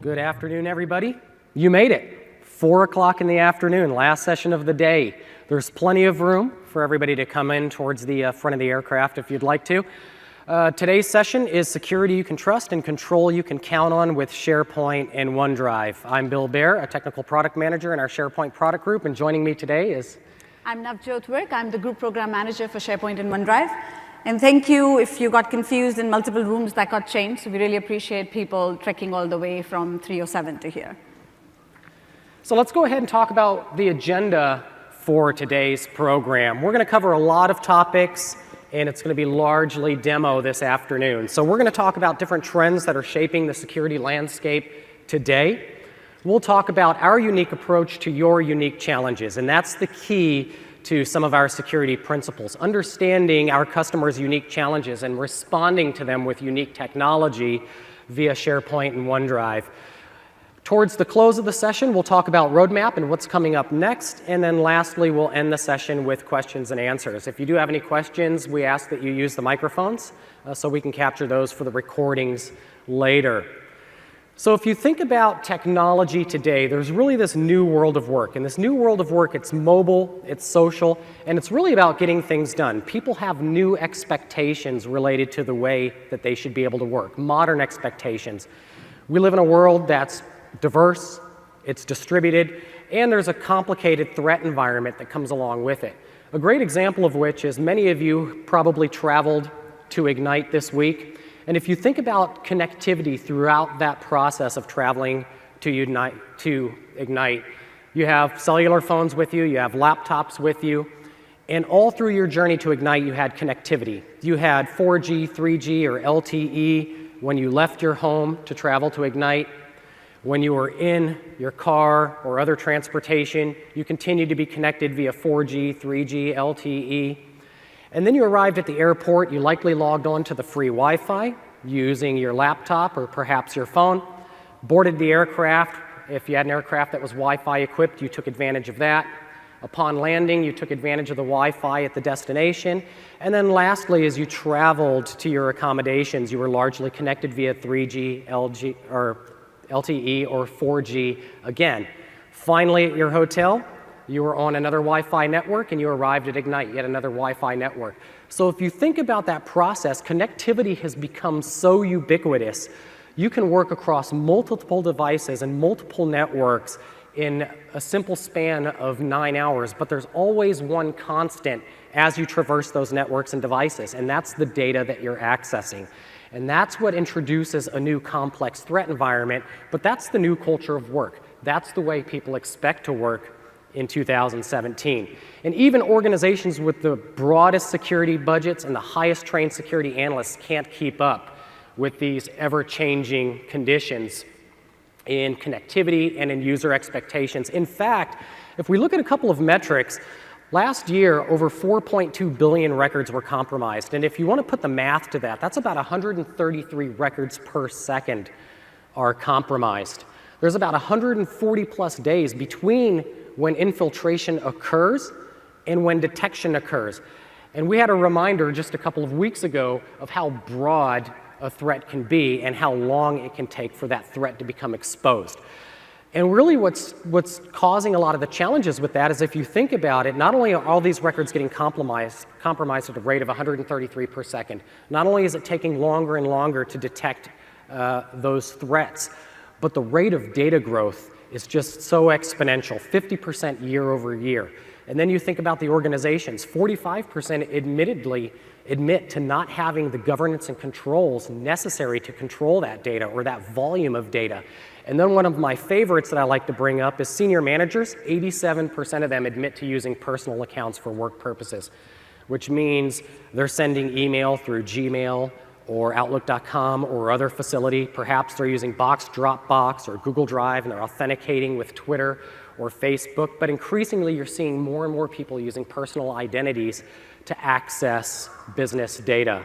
Good afternoon, everybody. You made it. 4 o'clock in the afternoon, last session of the day. There's plenty of room for everybody to come in towards the front of the aircraft if you'd like to. Today's session is security you can trust and control you can count on with SharePoint and OneDrive. I'm Bill Baer, a technical product manager in our SharePoint product group, and joining me today is... I'm Navjot Virk. I'm the group program manager for SharePoint and OneDrive. And thank you if you got confused in multiple rooms that got changed. So we really appreciate people trekking all the way from 307 to here. So let's go ahead and talk about the agenda for today's program. We're going to cover a lot of topics, and it's going to be largely demo this afternoon. So we're going to talk about different trends that are shaping the security landscape today. We'll talk about our unique approach to your unique challenges, and that's the key to some of our security principles, understanding our customers' unique challenges and responding to them with unique technology via SharePoint and OneDrive. Towards the close of the session, we'll talk about roadmap and what's coming up next, and then lastly, we'll end the session with questions and answers. If you do have any questions, we ask that you use the microphones so we can capture those for the recordings later. So if you think about technology today, there's really this new world of work. And this new world of work, it's mobile, it's social, and it's really about getting things done. People have new expectations related to the way that they should be able to work, modern expectations. We live in a world that's diverse, it's distributed, and there's a complicated threat environment that comes along with it. A great example of which is many of you probably traveled to Ignite this week. And if you think about connectivity throughout that process of traveling to Ignite, you have cellular phones with you, you have laptops with you, and all through your journey to Ignite, you had connectivity. You had 4G, 3G, or LTE when you left your home to travel to Ignite. When you were in your car or other transportation, you continued to be connected via 4G, 3G, LTE. And then you arrived at the airport, you likely logged on to the free Wi-Fi using your laptop or perhaps your phone, boarded the aircraft. If you had an aircraft that was Wi-Fi equipped, you took advantage of that. Upon landing, you took advantage of the Wi-Fi at the destination. And then lastly, as you traveled to your accommodations, you were largely connected via 3G, LTE, or 4G again. Finally, at your hotel, you were on another Wi-Fi network, and you arrived at Ignite, yet another Wi-Fi network. So if you think about that process, connectivity has become so ubiquitous. You can work across multiple devices and multiple networks in a simple span of 9 hours, but there's always one constant as you traverse those networks and devices, and that's the data that you're accessing. And that's what introduces a new complex threat environment, but that's the new culture of work. That's the way people expect to work in 2017. And even organizations with the broadest security budgets and the highest trained security analysts can't keep up with these ever-changing conditions in connectivity and in user expectations. In fact, if we look at a couple of metrics, last year over 4.2 billion records were compromised. And if you want to put the math to that, that's about 133 records per second are compromised. There's about 140 plus days between when infiltration occurs and when detection occurs. And we had a reminder just a couple of weeks ago of how broad a threat can be and how long it can take for that threat to become exposed. And really what's causing a lot of the challenges with that is if you think about it, not only are all these records getting compromised at a rate of 133 per second, not only is it taking longer and longer to detect those threats, but the rate of data growth is just so exponential, 50% year over year. And then you think about the organizations, 45% admittedly admit to not having the governance and controls necessary to control that data or that volume of data. And then one of my favorites that I like to bring up is senior managers. 87% of them admit to using personal accounts for work purposes, which means they're sending email through Gmail or Outlook.com or other facility. Perhaps they're using Box, Dropbox, or Google Drive, and they're authenticating with Twitter or Facebook. But increasingly, you're seeing more and more people using personal identities to access business data.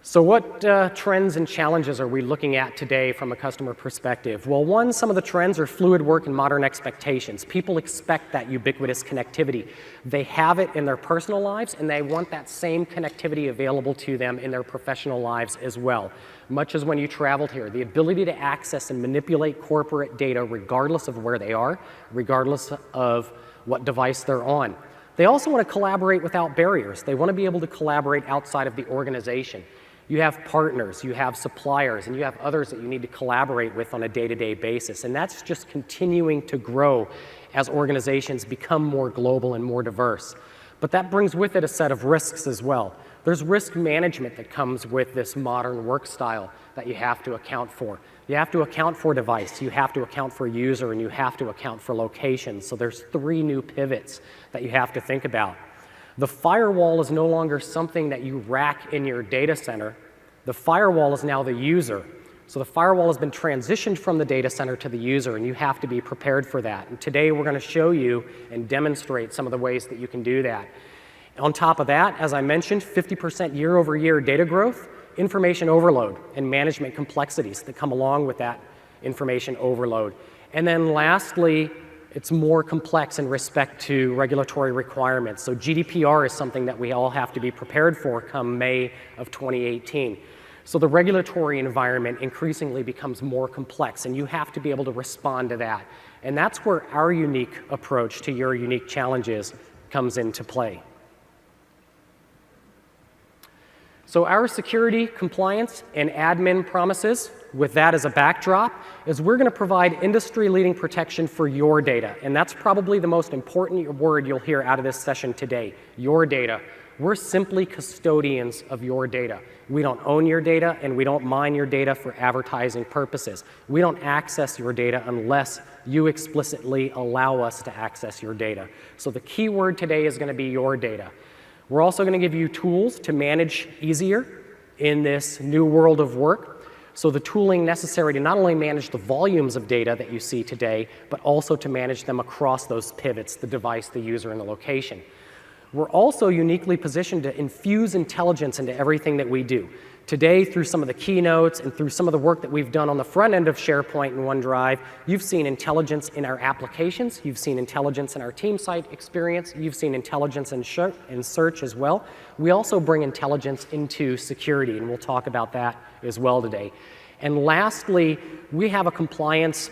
So what trends and challenges are we looking at today from a customer perspective? Well, one, some of the trends are fluid work and modern expectations. People expect that ubiquitous connectivity. They have it in their personal lives, and they want that same connectivity available to them in their professional lives as well. Much as when you traveled here, the ability to access and manipulate corporate data regardless of where they are, regardless of what device they're on. They also want to collaborate without barriers. They want to be able to collaborate outside of the organization. You have partners, you have suppliers, and you have others that you need to collaborate with on a day-to-day basis. And that's just continuing to grow as organizations become more global and more diverse. But that brings with it a set of risks as well. There's risk management that comes with this modern work style that you have to account for. You have to account for device, you have to account for user, and you have to account for location. So there's 3 new pivots that you have to think about. The firewall is no longer something that you rack in your data center. The firewall is now the user. So the firewall has been transitioned from the data center to the user, and you have to be prepared for that. And today we're going to show you and demonstrate some of the ways that you can do that. On top of that, as I mentioned, 50% year-over-year data growth, information overload, and management complexities that come along with that information overload. And then lastly, it's more complex in respect to regulatory requirements. So GDPR is something that we all have to be prepared for come May of 2018. So the regulatory environment increasingly becomes more complex, and you have to be able to respond to that. And that's where our unique approach to your unique challenges comes into play. So our security, compliance, and admin promises, with that as a backdrop, is we're going to provide industry-leading protection for your data. And that's probably the most important word you'll hear out of this session today, your data. We're simply custodians of your data. We don't own your data, and we don't mine your data for advertising purposes. We don't access your data unless you explicitly allow us to access your data. So the key word today is going to be your data. We're also going to give you tools to manage easier in this new world of work. So the tooling necessary to not only manage the volumes of data that you see today, but also to manage them across those pivots, the device, the user, and the location. We're also uniquely positioned to infuse intelligence into everything that we do. Today, through some of the keynotes and through some of the work that we've done on the front end of SharePoint and OneDrive, you've seen intelligence in our applications, you've seen intelligence in our team site experience, you've seen intelligence in search as well. We also bring intelligence into security, and we'll talk about that as well today. And lastly, we have a compliance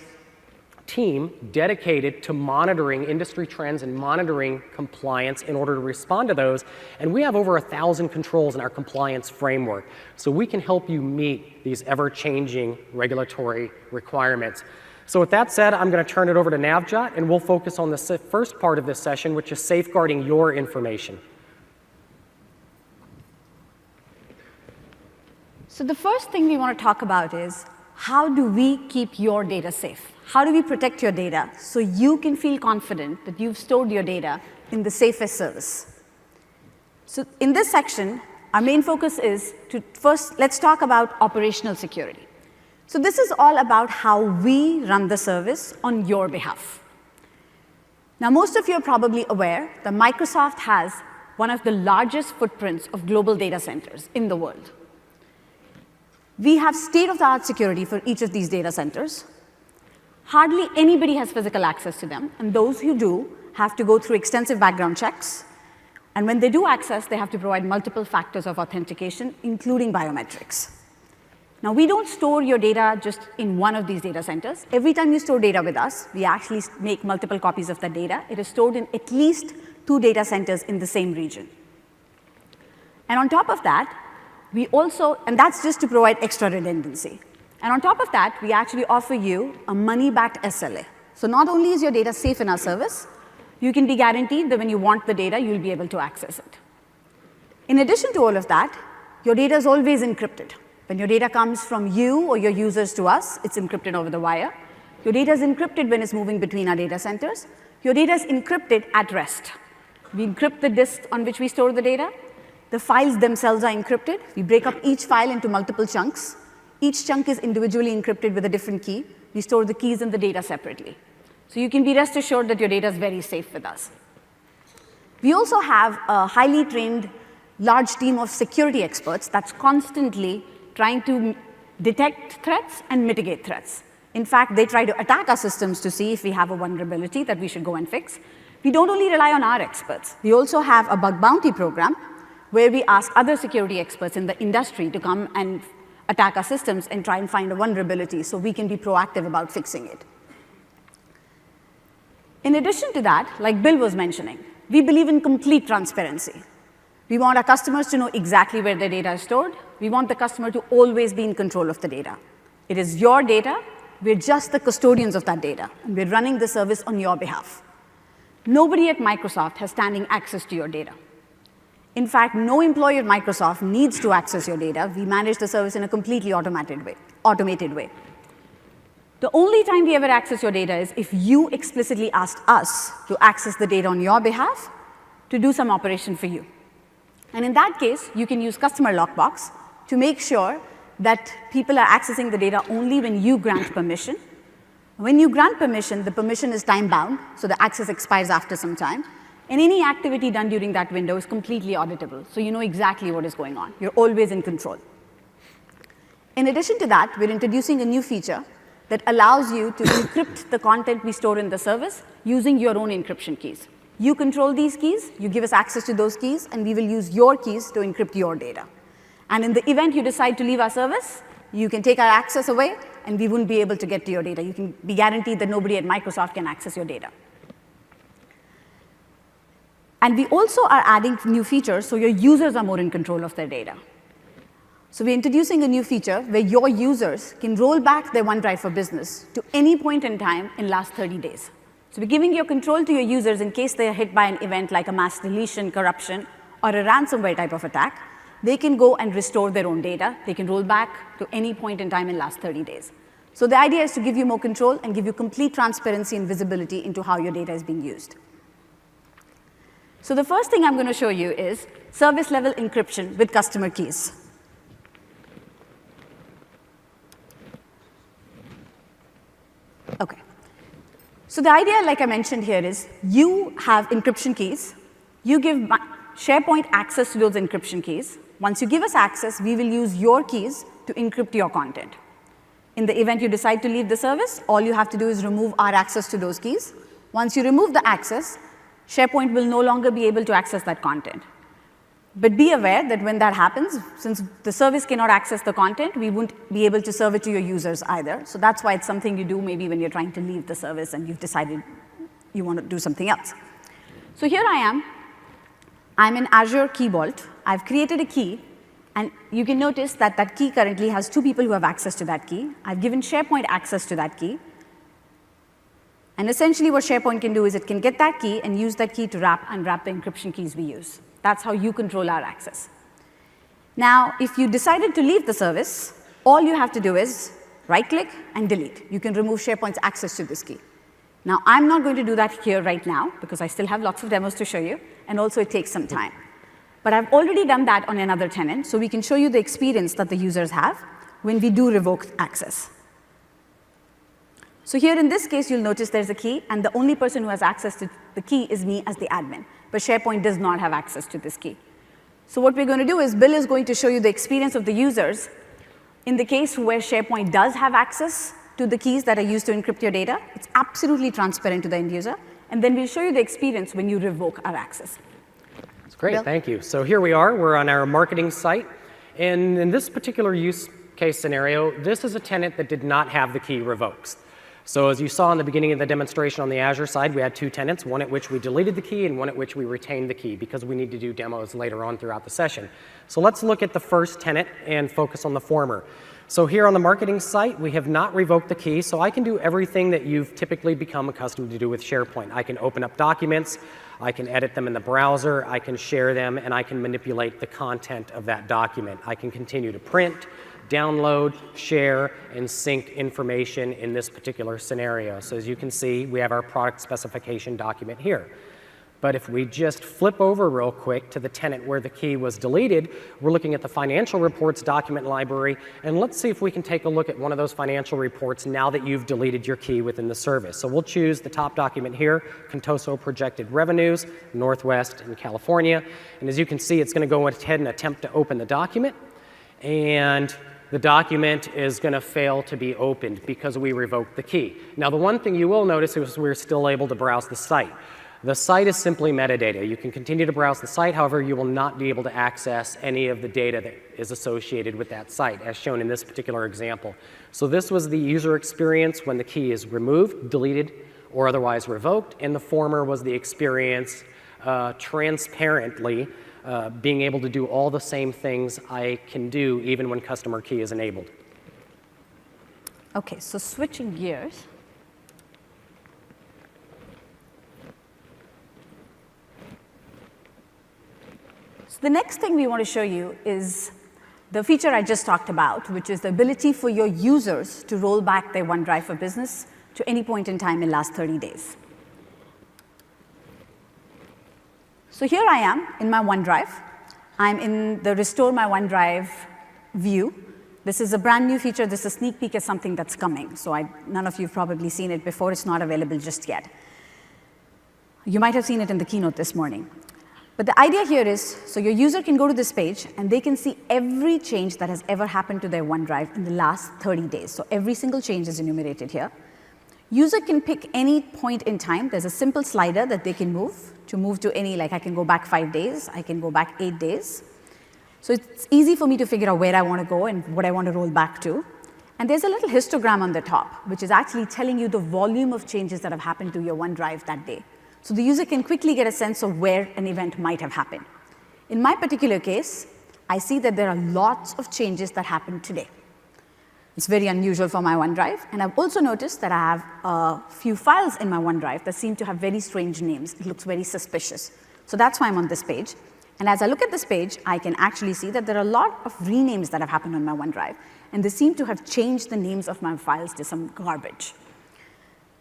team dedicated to monitoring industry trends and monitoring compliance in order to respond to those. And we have over 1,000 controls in our compliance framework. So we can help you meet these ever-changing regulatory requirements. So with that said, I'm going to turn it over to Navjot, and we'll focus on the first part of this session, which is safeguarding your information. So the first thing we want to talk about is, how do we keep your data safe? How do we protect your data so you can feel confident that you've stored your data in the safest service? So in this section, our main focus is to first, let's talk about operational security. So this is all about how we run the service on your behalf. Now, most of you are probably aware that Microsoft has one of the largest footprints of global data centers in the world. We have state-of-the-art security for each of these data centers. Hardly anybody has physical access to them, and those who do have to go through extensive background checks. And when they do access, they have to provide multiple factors of authentication, including biometrics. Now, we don't store your data just in one of these data centers. Every time you store data with us, we actually make multiple copies of that data. It is stored in at least 2 data centers in the same region. And on top of that, we also, and that's just to provide extra redundancy. And on top of that, we actually offer you a money-backed SLA. So not only is your data safe in our service, you can be guaranteed that when you want the data, you'll be able to access it. In addition to all of that, your data is always encrypted. When your data comes from you or your users to us, it's encrypted over the wire. Your data is encrypted when it's moving between our data centers. Your data is encrypted at rest. We encrypt the disk on which we store the data. The files themselves are encrypted. We break up each file into multiple chunks. Each chunk is individually encrypted with a different key. We store the keys and the data separately. So you can be rest assured that your data is very safe with us. We also have a highly trained large team of security experts that's constantly trying to detect threats and mitigate threats. In fact, they try to attack our systems to see if we have a vulnerability that we should go and fix. We don't only rely on our experts. We also have a bug bounty program where we ask other security experts in the industry to come and attack our systems and try and find a vulnerability so we can be proactive about fixing it. In addition to that, like Bill was mentioning, we believe in complete transparency. We want our customers to know exactly where their data is stored. We want the customer to always be in control of the data. It is your data. We're just the custodians of that data, and we're running the service on your behalf. Nobody at Microsoft has standing access to your data. In fact, no employee at Microsoft needs to access your data. We manage the service in a completely automated way. The only time we ever access your data is if you explicitly asked us to access the data on your behalf to do some operation for you. And in that case, you can use Customer Lockbox to make sure that people are accessing the data only when you grant permission. When you grant permission, the permission is time-bound, so the access expires after some time. And any activity done during that window is completely auditable, so you know exactly what is going on. You're always in control. In addition to that, we're introducing a new feature that allows you to encrypt the content we store in the service using your own encryption keys. You control these keys, you give us access to those keys, and we will use your keys to encrypt your data. And in the event you decide to leave our service, you can take our access away, and we wouldn't be able to get to your data. You can be guaranteed that nobody at Microsoft can access your data. And we also are adding new features so your users are more in control of their data. So we're introducing a new feature where your users can roll back their OneDrive for Business to any point in time in the last 30 days. So we're giving your control to your users in case they are hit by an event like a mass deletion, corruption, or a ransomware type of attack. They can go and restore their own data. They can roll back to any point in time in the last 30 days. So the idea is to give you more control and give you complete transparency and visibility into how your data is being used. So the first thing I'm going to show you is service-level encryption with customer keys. OK. So the idea, like I mentioned here, is you have encryption keys. You give SharePoint access to those encryption keys. Once you give us access, we will use your keys to encrypt your content. In the event you decide to leave the service, all you have to do is remove our access to those keys. Once you remove the access, SharePoint will no longer be able to access that content. But be aware that when that happens, since the service cannot access the content, we won't be able to serve it to your users either. So that's why it's something you do maybe when you're trying to leave the service and you've decided you want to do something else. So here I am. I'm in Azure Key Vault. I've created a key. And you can notice that that key currently has 2 people who have access to that key. I've given SharePoint access to that key. And essentially what SharePoint can do is it can get that key and use that key to unwrap the encryption keys we use. That's how you control our access. Now, if you decided to leave the service, all you have to do is right-click and delete. You can remove SharePoint's access to this key. Now, I'm not going to do that here right now because I still have lots of demos to show you, and also it takes some time. But I've already done that on another tenant, so we can show you the experience that the users have when we do revoke access. So here in this case, you'll notice there's a key, and the only person who has access to the key is me as the admin. But SharePoint does not have access to this key. So what we're going to do is Bill is going to show you the experience of the users in the case where SharePoint does have access to the keys that are used to encrypt your data. It's absolutely transparent to the end user. And then we'll show you the experience when you revoke our access. That's great. Bill? Thank you. So here we are. We're on our marketing site. And in this particular use case scenario, this is a tenant that did not have the key revoked. So as you saw in the beginning of the demonstration on the Azure side, we had 2 tenants, one at which we deleted the key and one at which we retained the key because we need to do demos later on throughout the session. So let's look at the first tenant and focus on the former. So here on the marketing site, we have not revoked the key, so I can do everything that you've typically become accustomed to do with SharePoint. I can open up documents, I can edit them in the browser, I can share them, and I can manipulate the content of that document. I can continue to print, download, share, and sync information in this particular scenario. So as you can see, we have our product specification document here. But if we just flip over real quick to the tenant where the key was deleted, we're looking at the financial reports document library, and let's see if we can take a look at one of those financial reports now that you've deleted your key within the service. So we'll choose the top document here, Contoso projected revenues, Northwest and California. And as you can see, it's going to go ahead and attempt to open the document, and the document is going to fail to be opened because we revoked the key. Now, the one thing you will notice is we're still able to browse the site. The site is simply metadata. You can continue to browse the site, however, you will not be able to access any of the data that is associated with that site, as shown in this particular example. So this was the user experience when the key is removed, deleted, or otherwise revoked, and the former was the experience transparently being able to do all the same things I can do even when customer key is enabled. Okay, so switching gears. So the next thing we want to show you is the feature I just talked about, which is the ability for your users to roll back their OneDrive for Business to any point in time in the last 30 days. So here I am in my OneDrive. I'm in the Restore My OneDrive view. This is a brand new feature. This is a sneak peek at something that's coming. So none of you have probably seen it before. It's not available just yet. You might have seen it in the keynote this morning. But the idea here is, so your user can go to this page, and they can see every change that has ever happened to their OneDrive in the last 30 days. So every single change is enumerated here. User can pick any point in time. There's a simple slider that they can move to any, like I can go back 5 days, I can go back 8 days. So it's easy for me to figure out where I want to go and what I want to roll back to. And there's a little histogram on the top, which is actually telling you the volume of changes that have happened to your OneDrive that day. So the user can quickly get a sense of where an event might have happened. In my particular case, I see that there are lots of changes that happened today. It's very unusual for my OneDrive. And I've also noticed that I have a few files in my OneDrive that seem to have very strange names. It looks very suspicious. So that's why I'm on this page. And as I look at this page, I can actually see that there are a lot of renames that have happened on my OneDrive. And they seem to have changed the names of my files to some garbage.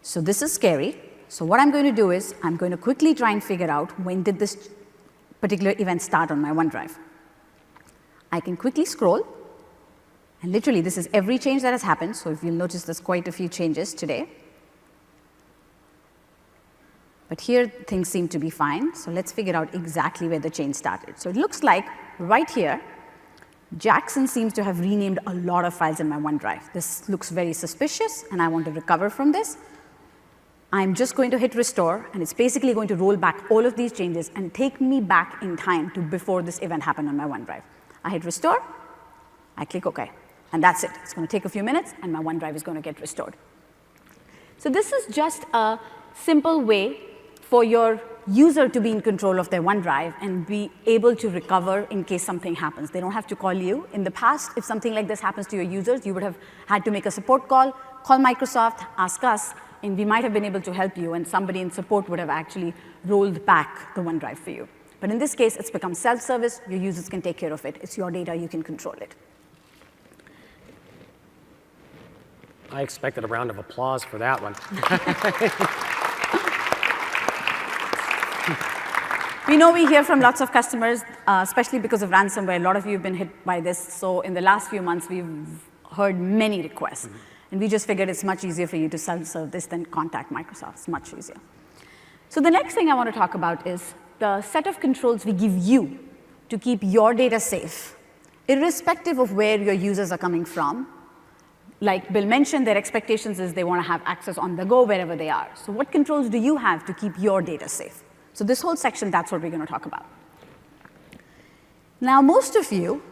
So this is scary. So what I'm going to do is I'm going to quickly try and figure out when did this particular event start on my OneDrive. I can quickly scroll. And literally, this is every change that has happened. So if you'll notice, there's quite a few changes today. But here, things seem to be fine. So let's figure out exactly where the change started. So it looks like right here, Jackson seems to have renamed a lot of files in my OneDrive. This looks very suspicious, and I want to recover from this. I'm just going to hit restore, and it's basically going to roll back all of these changes and take me back in time to before this event happened on my OneDrive. I hit restore, I click OK, and that's it. It's going to take a few minutes, and my OneDrive is going to get restored. So this is just a simple way for your user to be in control of their OneDrive and be able to recover in case something happens. They don't have to call you. In the past, if something like this happens to your users, you would have had to make a support call Microsoft, ask us, and we might have been able to help you, and somebody in support would have actually rolled back the OneDrive for you. But in this case, it's become self-service. Your users can take care of it. It's your data. You can control it. I expected a round of applause for that one. We know we hear from lots of customers, especially because of ransomware. A lot of you have been hit by this. So in the last few months, we've heard many requests. And we just figured it's much easier for you to self-serve this than contact Microsoft. It's much easier. So the next thing I want to talk about is the set of controls we give you to keep your data safe, irrespective of where your users are coming from. Like Bill mentioned, their expectations is they want to have access on the go wherever they are. So what controls do you have to keep your data safe? So this whole section, that's what we're going to talk about. Now, most of you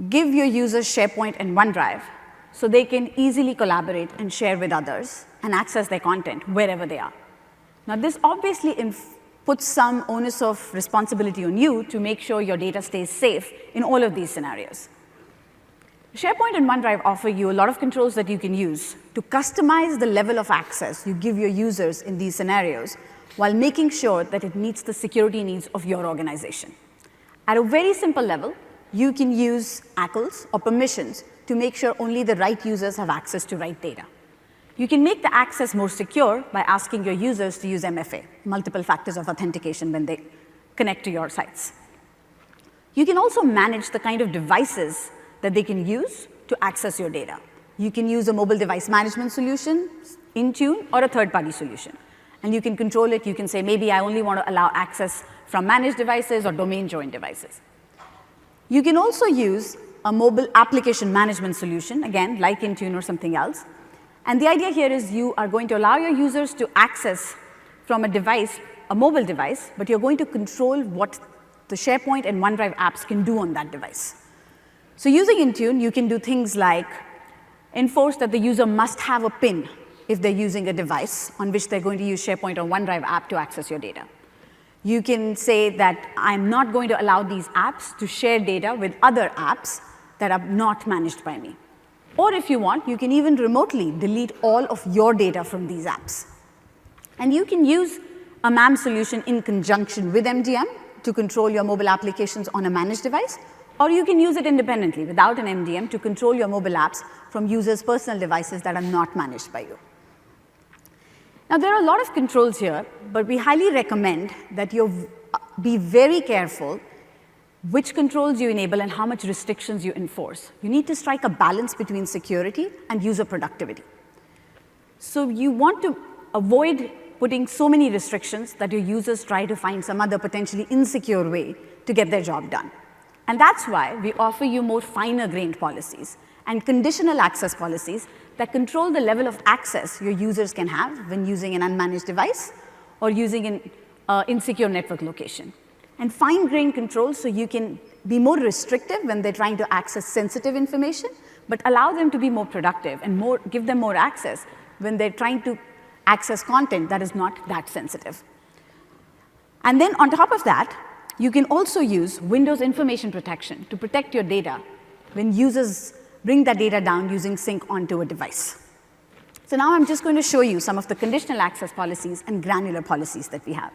give your users SharePoint and OneDrive so they can easily collaborate and share with others and access their content wherever they are. Now, this obviously puts some onus of responsibility on you to make sure your data stays safe in all of these scenarios. SharePoint and OneDrive offer you a lot of controls that you can use to customize the level of access you give your users in these scenarios while making sure that it meets the security needs of your organization. At a very simple level, you can use ACLs or permissions to make sure only the right users have access to right data. You can make the access more secure by asking your users to use MFA, multiple factors of authentication, when they connect to your sites. You can also manage the kind of devices that they can use to access your data. You can use a mobile device management solution, Intune, or a third-party solution. And you can control it. You can say, maybe I only want to allow access from managed devices or domain-joined devices. You can also use a mobile application management solution, again, like Intune or something else. And the idea here is you are going to allow your users to access from a device, a mobile device, but you're going to control what the SharePoint and OneDrive apps can do on that device. So using Intune, you can do things like enforce that the user must have a PIN if they're using a device on which they're going to use SharePoint or OneDrive app to access your data. You can say that I'm not going to allow these apps to share data with other apps that are not managed by me. Or if you want, you can even remotely delete all of your data from these apps. And you can use a MAM solution in conjunction with MDM to control your mobile applications on a managed device, or you can use it independently without an MDM to control your mobile apps from users' personal devices that are not managed by you. Now, there are a lot of controls here, but we highly recommend that you be very careful which controls you enable and how much restrictions you enforce. You need to strike a balance between security and user productivity. So you want to avoid putting so many restrictions that your users try to find some other potentially insecure way to get their job done. And that's why we offer you more finer-grained policies and conditional access policies that control the level of access your users can have when using an unmanaged device or using an insecure network location. And fine-grained controls so you can be more restrictive when they're trying to access sensitive information, but allow them to be more productive and give them more access when they're trying to access content that is not that sensitive. And then on top of that, you can also use Windows information protection to protect your data when users bring that data down using sync onto a device. So now I'm just going to show you some of the conditional access policies and granular policies that we have.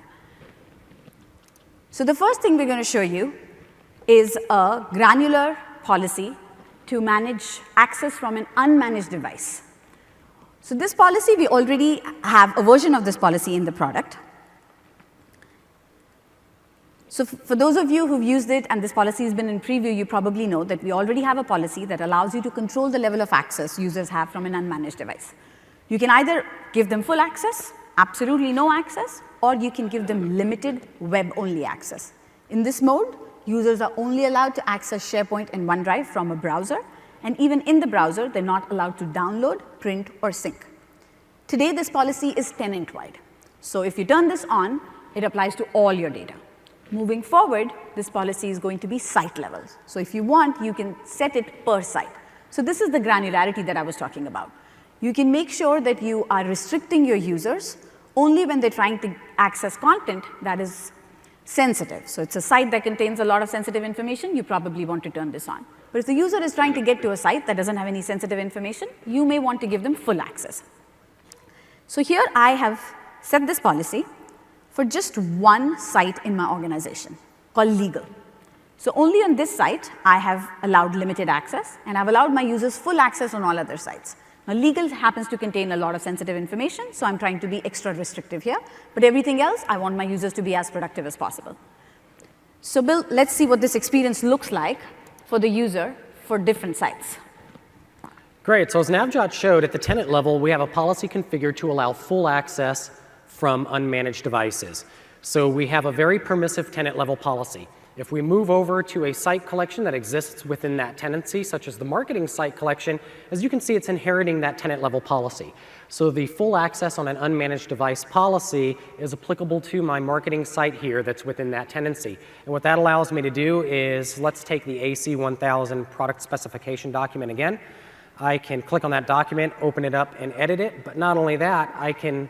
So the first thing we're going to show you is a granular policy to manage access from an unmanaged device. So this policy, we already have a version of this policy in the product. So for those of you who've used it and this policy has been in preview, you probably know that we already have a policy that allows you to control the level of access users have from an unmanaged device. You can either give them full access, absolutely no access, or you can give them limited web-only access. In this mode, users are only allowed to access SharePoint and OneDrive from a browser, and even in the browser, they're not allowed to download, print, or sync. Today, this policy is tenant-wide. So if you turn this on, it applies to all your data. Moving forward, this policy is going to be site level. So if you want, you can set it per site. So this is the granularity that I was talking about. You can make sure that you are restricting your users only when they're trying to access content that is sensitive. So it's a site that contains a lot of sensitive information, you probably want to turn this on. But if the user is trying to get to a site that doesn't have any sensitive information, you may want to give them full access. So here I have set this policy for just one site in my organization called legal. So only on this site, I have allowed limited access, and I've allowed my users full access on all other sites. Now, legal happens to contain a lot of sensitive information, so I'm trying to be extra restrictive here. But everything else, I want my users to be as productive as possible. So Bill, let's see what this experience looks like for the user for different sites. Great. So as Navjot showed, at the tenant level, we have a policy configured to allow full access from unmanaged devices. So we have a very permissive tenant level policy. If we move over to a site collection that exists within that tenancy, such as the marketing site collection, as you can see, it's inheriting that tenant level policy. So the full access on an unmanaged device policy is applicable to my marketing site here that's within that tenancy. And what that allows me to do is, let's take the AC1000 product specification document again. I can click on that document, open it up, and edit it. But not only that, I can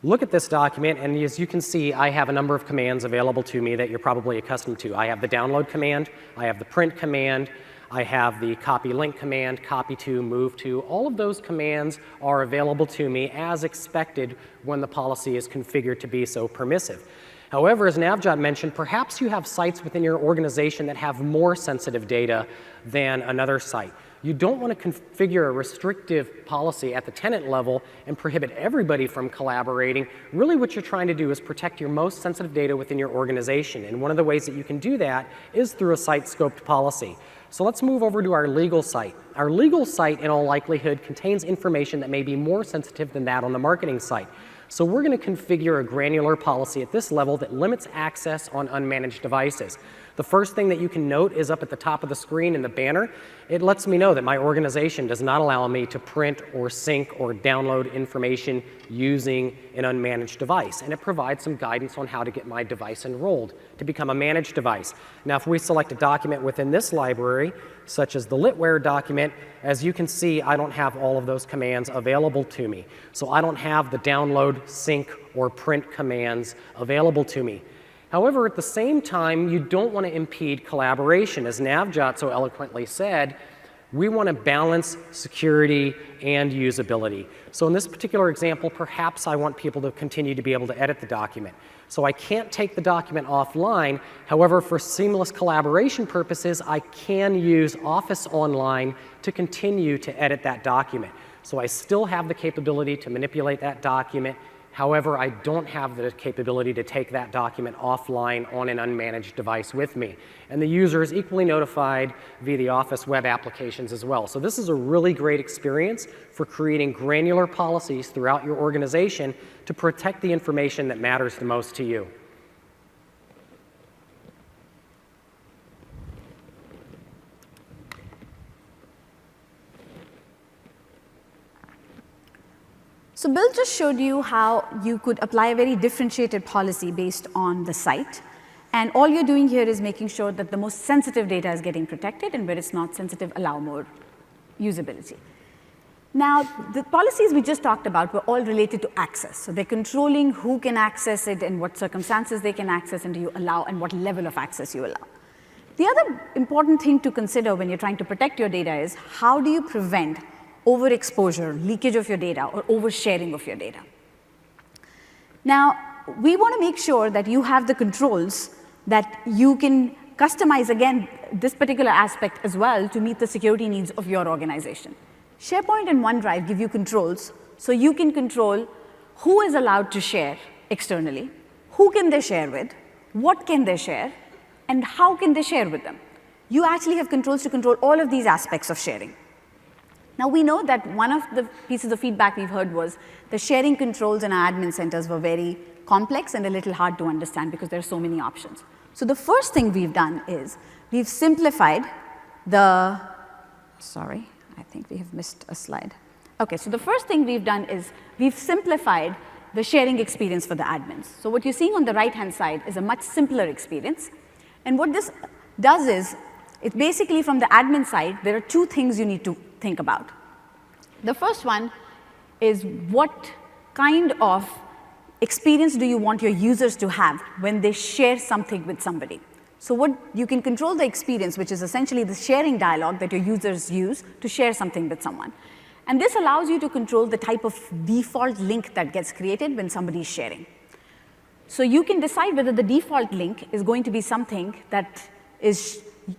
look at this document, and as you can see, I have a number of commands available to me that you're probably accustomed to. I have the download command, I have the print command, I have the copy link command, copy to, move to. All of those commands are available to me as expected when the policy is configured to be so permissive. However, as Navjot mentioned, perhaps you have sites within your organization that have more sensitive data than another site. You don't want to configure a restrictive policy at the tenant level and prohibit everybody from collaborating. Really what you're trying to do is protect your most sensitive data within your organization. And one of the ways that you can do that is through a site-scoped policy. So let's move over to our legal site. Our legal site, in all likelihood, contains information that may be more sensitive than that on the marketing site. So we're going to configure a granular policy at this level that limits access on unmanaged devices. The first thing that you can note is up at the top of the screen in the banner. It lets me know that my organization does not allow me to print or sync or download information using an unmanaged device. And it provides some guidance on how to get my device enrolled to become a managed device. Now, if we select a document within this library, such as the litware document, as you can see, I don't have all of those commands available to me. So I don't have the download, sync, or print commands available to me. However, at the same time, you don't want to impede collaboration. As Navjot so eloquently said, we want to balance security and usability. So in this particular example, perhaps I want people to continue to be able to edit the document. So I can't take the document offline. However, for seamless collaboration purposes, I can use Office Online to continue to edit that document. So I still have the capability to manipulate that document. However, I don't have the capability to take that document offline on an unmanaged device with me. And the user is equally notified via the Office web applications as well. So this is a really great experience for creating granular policies throughout your organization to protect the information that matters the most to you. So Bill just showed you how you could apply a very differentiated policy based on the site. And all you're doing here is making sure that the most sensitive data is getting protected, and where it's not sensitive, allow more usability. Now, the policies we just talked about were all related to access. So they're controlling who can access it and what circumstances they can access and do you allow and what level of access you allow. The other important thing to consider when you're trying to protect your data is how do you prevent overexposure, leakage of your data, or oversharing of your data. Now, we want to make sure that you have the controls that you can customize, again, this particular aspect as well to meet the security needs of your organization. SharePoint and OneDrive give you controls, so you can control who is allowed to share externally, who can they share with, what can they share, and how can they share with them. You actually have controls to control all of these aspects of sharing. Now, we know that one of the pieces of feedback we've heard was the sharing controls in our admin centers were very complex and a little hard to understand because there are so many options. So the first thing we've done is we've simplified the, sorry, I think we have missed a slide. Okay, so the first thing we've done is we've simplified the sharing experience for the admins. So what you're seeing on the right-hand side is a much simpler experience. And what this does is, it's basically from the admin side, there are two things you need to think about. The first one is what kind of experience do you want your users to have when they share something with somebody? So what you can control the experience, which is essentially the sharing dialogue that your users use to share something with someone. And this allows you to control the type of default link that gets created when somebody is sharing. So you can decide whether the default link is going to be something that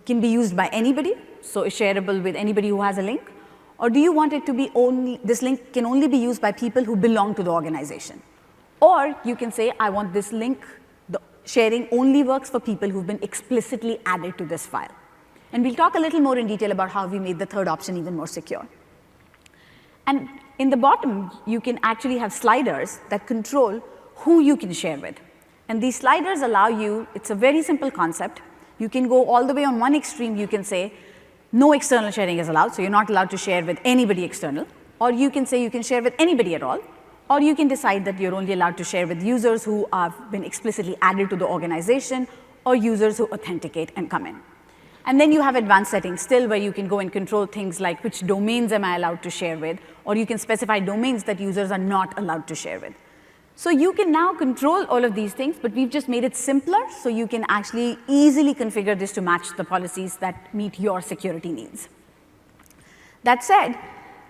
can be used by anybody, so is shareable with anybody who has a link, or do you want it to be only, this link can only be used by people who belong to the organization? Or you can say, I want this link, the sharing only works for people who've been explicitly added to this file. And we'll talk a little more in detail about how we made the third option even more secure. And in the bottom, you can actually have sliders that control who you can share with. And these sliders allow you, it's a very simple concept. You can go all the way on one extreme, you can say, no external sharing is allowed, so you're not allowed to share with anybody external. Or you can say you can share with anybody at all. Or you can decide that you're only allowed to share with users who have been explicitly added to the organization or users who authenticate and come in. And then you have advanced settings still where you can go and control things like which domains am I allowed to share with, or you can specify domains that users are not allowed to share with. So you can now control all of these things, but we've just made it simpler so you can actually easily configure this to match the policies that meet your security needs. That said,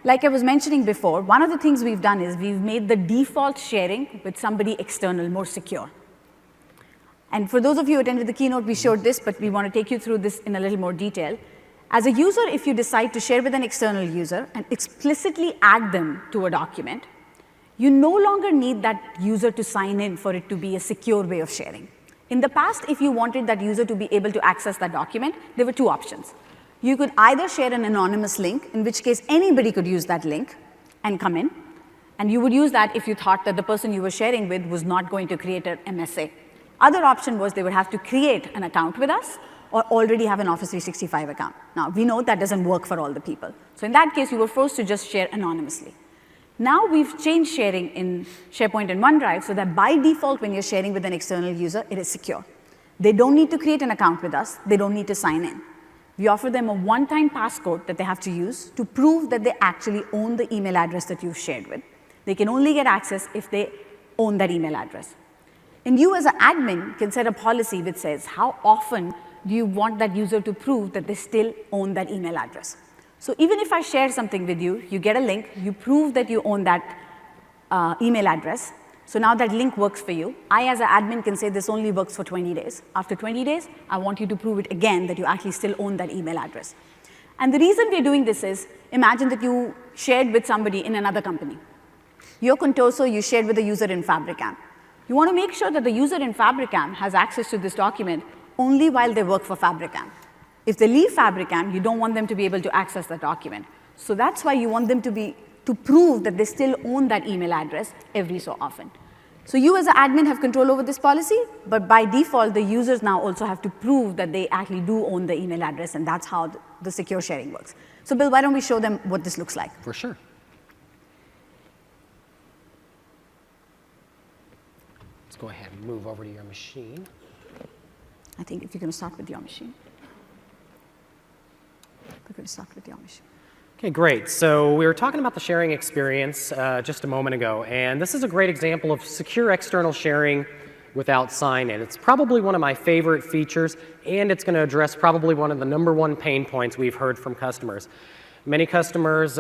like I was mentioning before, one of the things we've done is we've made the default sharing with somebody external more secure. And for those of you who attended the keynote, we showed this, but we want to take you through this in a little more detail. As a user, if you decide to share with an external user and explicitly add them to a document, you no longer need that user to sign in for it to be a secure way of sharing. In the past, if you wanted that user to be able to access that document, there were two options. You could either share an anonymous link, in which case anybody could use that link and come in, and you would use that if you thought that the person you were sharing with was not going to create an MSA. Other option was they would have to create an account with us or already have an Office 365 account. Now, we know that doesn't work for all the people. So in that case, you were forced to just share anonymously. Now we've changed sharing in SharePoint and OneDrive so that by default, when you're sharing with an external user, it is secure. They don't need to create an account with us. They don't need to sign in. We offer them a one-time passcode that they have to use to prove that they actually own the email address that you've shared with. They can only get access if they own that email address. And you as an admin can set a policy which says how often do you want that user to prove that they still own that email address. So even if I share something with you, you get a link, you prove that you own that email address. So now that link works for you. I as an admin can say this only works for 20 days. After 20 days, I want you to prove it again that you actually still own that email address. And the reason we're doing this is, imagine that you shared with somebody in another company. Your Contoso, you shared with a user in Fabricam. You want to make sure that the user in Fabricam has access to this document only while they work for Fabricam. If they leave Fabricam, you don't want them to be able to access the document. So that's why you want them to prove that they still own that email address every so often. So you as an admin have control over this policy, but by default, the users now also have to prove that they actually do own the email address, and that's how the secure sharing works. So Bill, why don't we show them what this looks like? For sure. Let's go ahead and move over to your machine. I think if you're going to start with your machine. We're going to start with your machine. Okay, great. So we were talking about the sharing experience just a moment ago, and this is a great example of secure external sharing without sign-in. It's probably one of my favorite features, and it's going to address probably one of the #1 pain points we've heard from customers. Many customers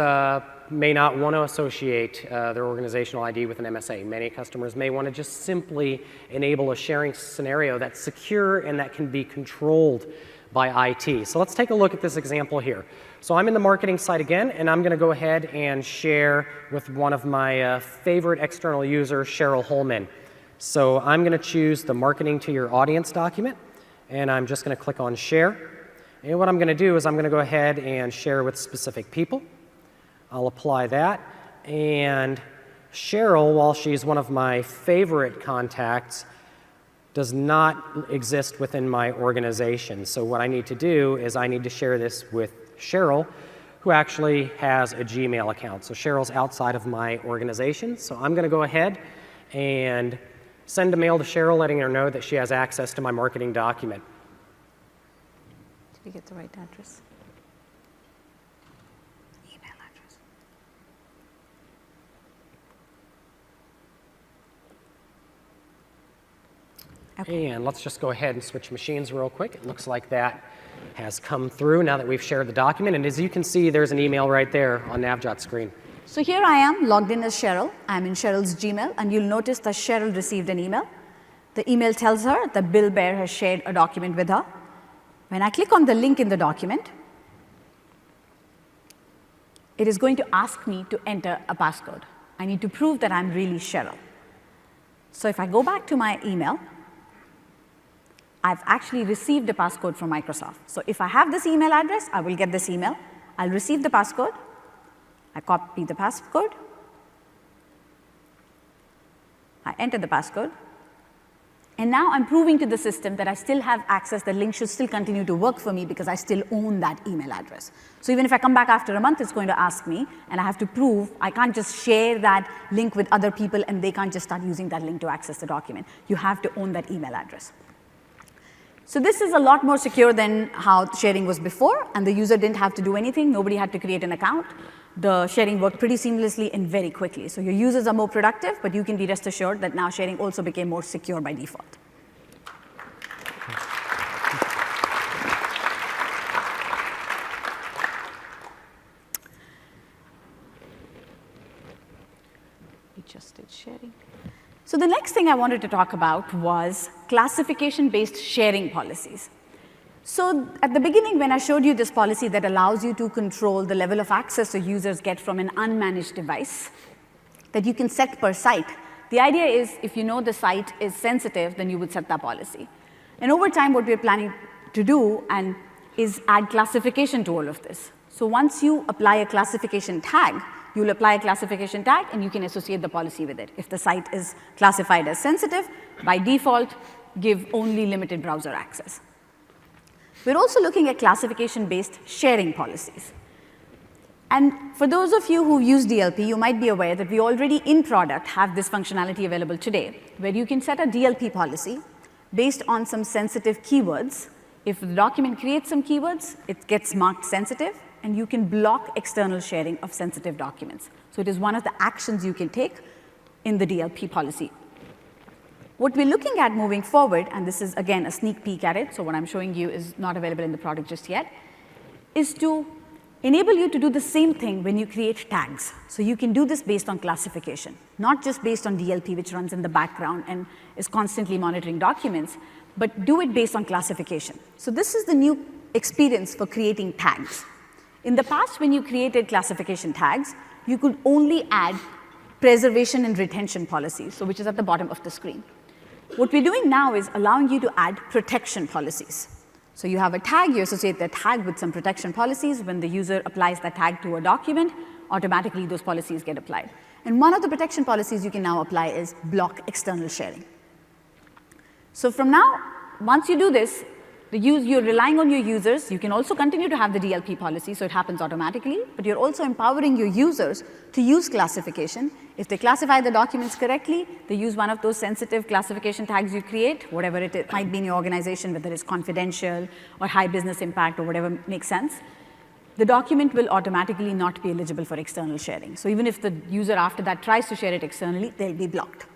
may not want to associate their organizational ID with an MSA. Many customers may want to just simply enable a sharing scenario that's secure and that can be controlled by IT. So let's take a look at this example here. So I'm in the marketing site again, and I'm going to go ahead and share with one of my favorite external users, Cheryl Holman. So I'm going to choose the marketing to your audience document, and I'm just going to click on share. And what I'm going to do is I'm going to go ahead and share with specific people. I'll apply that. And Cheryl, while she's one of my favorite contacts, does not exist within my organization. So what I need to do is I need to share this with Cheryl, who actually has a Gmail account. So Cheryl's outside of my organization. So I'm going to go ahead and send a mail to Cheryl letting her know that she has access to my marketing document. Did we get the right address? Email address. Okay. And let's just go ahead and switch machines real quick. It looks like that has come through now that we've shared the document. And as you can see, there's an email right there on Navjot's screen. So here I am logged in as Cheryl. I'm in Cheryl's Gmail, and you'll notice that Cheryl received an email. The email tells her that Bill Baer has shared a document with her. When I click on the link in the document, it is going to ask me to enter a passcode. I need to prove that I'm really Cheryl. So if I go back to my email, I've actually received a passcode from Microsoft. So if I have this email address, I will get this email. I'll receive the passcode. I copy the passcode. I enter the passcode. And now I'm proving to the system that I still have access. The link should still continue to work for me because I still own that email address. So even if I come back after a month, it's going to ask me, and I have to prove I can't just share that link with other people and they can't just start using that link to access the document. You have to own that email address. So this is a lot more secure than how sharing was before, and the user didn't have to do anything. Nobody had to create an account. The sharing worked pretty seamlessly and very quickly. So your users are more productive, but you can be rest assured that now sharing also became more secure by default. We just did sharing. So the next thing I wanted to talk about was classification-based sharing policies. So at the beginning, when I showed you this policy that allows you to control the level of access the users get from an unmanaged device that you can set per site, the idea is if you know the site is sensitive, then you would set that policy. And over time, what we're planning to do is add classification to all of this. So once you apply a classification tag, you'll apply a classification tag, and you can associate the policy with it. If the site is classified as sensitive, by default, give only limited browser access. We're also looking at classification-based sharing policies. And for those of you who use DLP, you might be aware that we already in product have this functionality available today, where you can set a DLP policy based on some sensitive keywords. If the document creates some keywords, it gets marked sensitive, and you can block external sharing of sensitive documents. So it is one of the actions you can take in the DLP policy. What we're looking at moving forward, and this is again a sneak peek at it, so what I'm showing you is not available in the product just yet, is to enable you to do the same thing when you create tags. So you can do this based on classification, not just based on DLP, which runs in the background and is constantly monitoring documents, but do it based on classification. So this is the new experience for creating tags. In the past, when you created classification tags, you could only add preservation and retention policies, so which is at the bottom of the screen. What we're doing now is allowing you to add protection policies. So you have a tag, you associate that tag with some protection policies. When the user applies that tag to a document, automatically those policies get applied. And one of the protection policies you can now apply is block external sharing. So from now, once you do this, you're relying on your users. You can also continue to have the DLP policy, so it happens automatically, but you're also empowering your users to use classification. If they classify the documents correctly, they use one of those sensitive classification tags you create, whatever it might be in your organization, whether it's confidential or high business impact or whatever makes sense, the document will automatically not be eligible for external sharing. So even if the user after that tries to share it externally, they'll be blocked.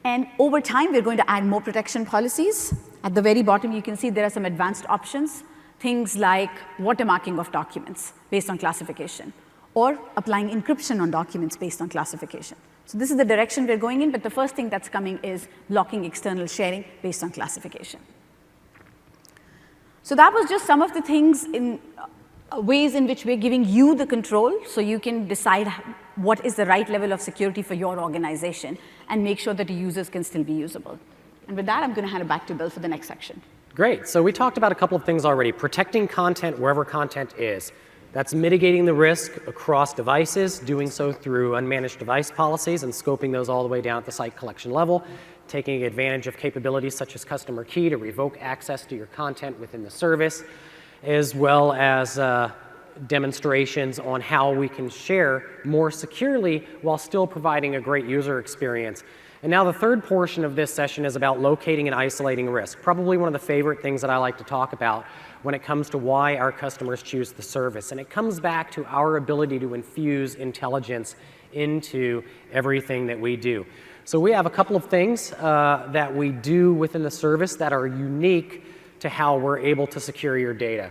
And over time, we're going to add more protection policies. At the very bottom, you can see there are some advanced options, things like watermarking of documents based on classification, or applying encryption on documents based on classification. So this is the direction we're going in, but the first thing that's coming is blocking external sharing based on classification. So that was just some of the things in ways in which we're giving you the control, so you can decide what is the right level of security for your organization and make sure that the users can still be usable. And with that, I'm going to hand it back to Bill for the next section. Great. So we talked about a couple of things already. Protecting content wherever content is. That's mitigating the risk across devices, doing so through unmanaged device policies and scoping those all the way down at the site collection level, taking advantage of capabilities such as customer key to revoke access to your content within the service, as well as demonstrations on how we can share more securely while still providing a great user experience. And now the third portion of this session is about locating and isolating risk. Probably one of the favorite things that I like to talk about when it comes to why our customers choose the service. And it comes back to our ability to infuse intelligence into everything that we do. So we have a couple of things that we do within the service that are unique to how we're able to secure your data.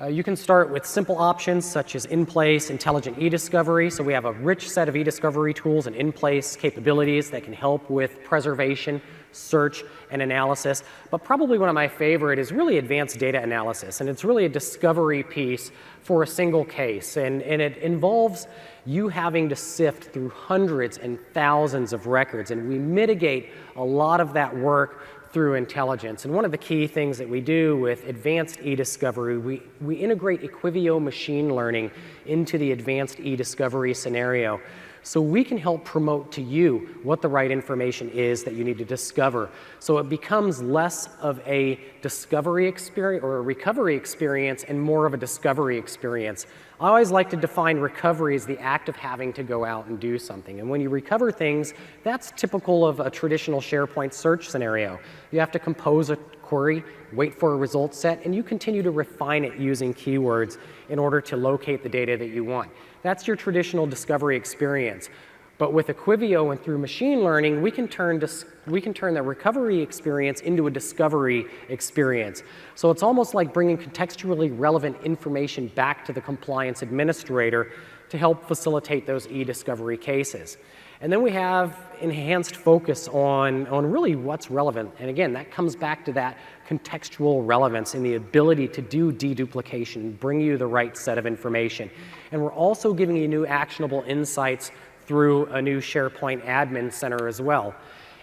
You can start with simple options such as in-place intelligent e-discovery. So we have a rich set of e-discovery tools and in-place capabilities that can help with preservation, search, and analysis. But probably one of my favorite is really advanced data analysis. And it's really a discovery piece for a single case. And it involves you having to sift through hundreds and thousands of records. And we mitigate a lot of that work through intelligence. And one of the key things that we do with advanced e-discovery, we integrate Equivio machine learning into the advanced e-discovery scenario. So we can help promote to you what the right information is that you need to discover. So it becomes less of a discovery experience or a recovery experience and more of a discovery experience. I always like to define recovery as the act of having to go out and do something. And when you recover things, that's typical of a traditional SharePoint search scenario. You have to compose a query, wait for a result set, and you continue to refine it using keywords in order to locate the data that you want. That's your traditional discovery experience. But with Equivio and through machine learning, we can turn the recovery experience into a discovery experience. So it's almost like bringing contextually relevant information back to the compliance administrator to help facilitate those e-discovery cases. And then we have enhanced focus on really what's relevant. And again, that comes back to that contextual relevance and the ability to do deduplication, bring you the right set of information. And we're also giving you new actionable insights through a new SharePoint Admin Center as well.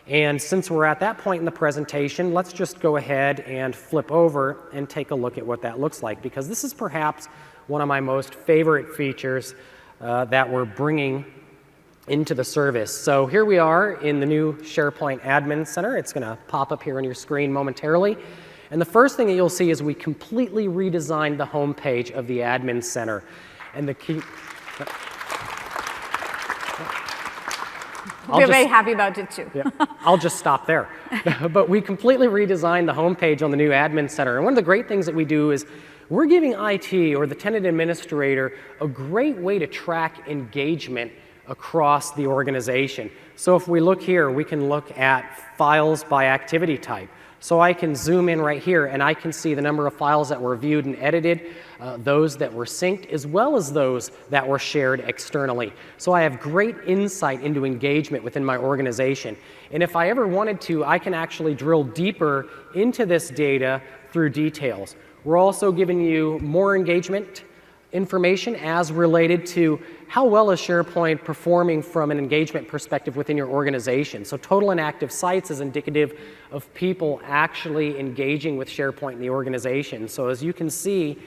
And since we're at that point in the presentation, let's just go ahead and flip over and take a look at what that looks like, because this is perhaps one of my most favorite features that we're bringing into the service. So here we are in the new SharePoint Admin Center. It's going to pop up here on your screen momentarily. And the first thing that you'll see is we completely redesigned the home page of the Admin Center. And the key... We're very happy about it too. Yeah, I'll just stop there. But we completely redesigned the homepage on the new Admin Center. And one of the great things that we do is we're giving IT or the tenant administrator a great way to track engagement across the organization. So if we look here, we can look at files by activity type. So I can zoom in right here and I can see the number of files that were viewed and edited, those that were synced, as well as those that were shared externally. So I have great insight into engagement within my organization. And if I ever wanted to, I can actually drill deeper into this data through details. We're also giving you more engagement information as related to how well is SharePoint performing from an engagement perspective within your organization. So total inactive sites is indicative of people actually engaging with SharePoint in the organization. So as you can see,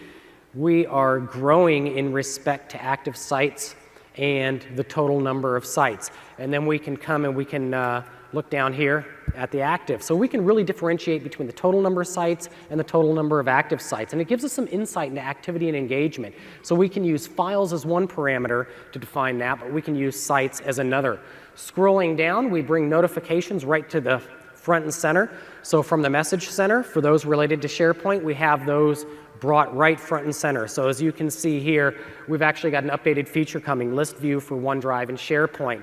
we are growing in respect to active sites and the total number of sites. And then we can come and we can look down here at the active. So we can really differentiate between the total number of sites and the total number of active sites. And it gives us some insight into activity and engagement. So we can use files as one parameter to define that, but we can use sites as another. Scrolling down, we bring notifications right to the front and center. So from the message center, for those related to SharePoint, we have those brought right front and center. So as you can see here, we've actually got an updated feature coming, list view for OneDrive and SharePoint.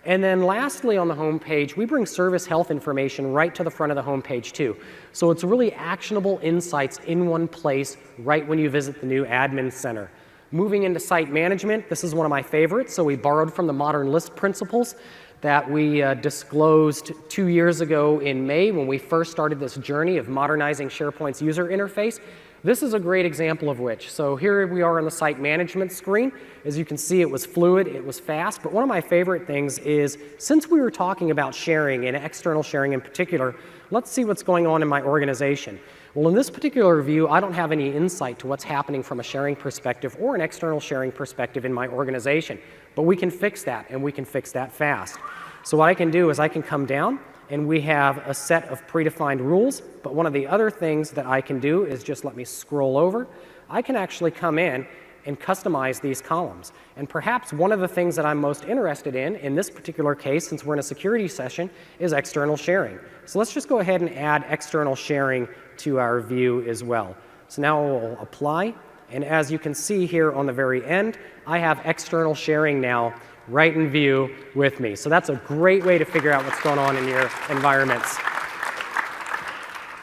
And then lastly on the home page, we bring service health information right to the front of the home page too. So it's really actionable insights in one place right when you visit the new Admin Center. Moving into site management, this is one of my favorites. So we borrowed from the modern list principles that we disclosed 2 years ago in May when we first started this journey of modernizing SharePoint's user interface. This is a great example of which. So here we are on the site management screen. As you can see, it was fluid, it was fast, but one of my favorite things is, since we were talking about sharing and external sharing in particular, let's see what's going on in my organization. Well, in this particular view, I don't have any insight to what's happening from a sharing perspective or an external sharing perspective in my organization, but we can fix that, and we can fix that fast. So what I can do is I can come down, and we have a set of predefined rules, but one of the other things that I can do is just let me scroll over. I can actually come in and customize these columns. And perhaps one of the things that I'm most interested in this particular case, since we're in a security session, is external sharing. So let's just go ahead and add external sharing to our view as well. So now we'll apply, and as you can see here on the very end, I have external sharing now right in view with me. So that's a great way to figure out what's going on in your environments.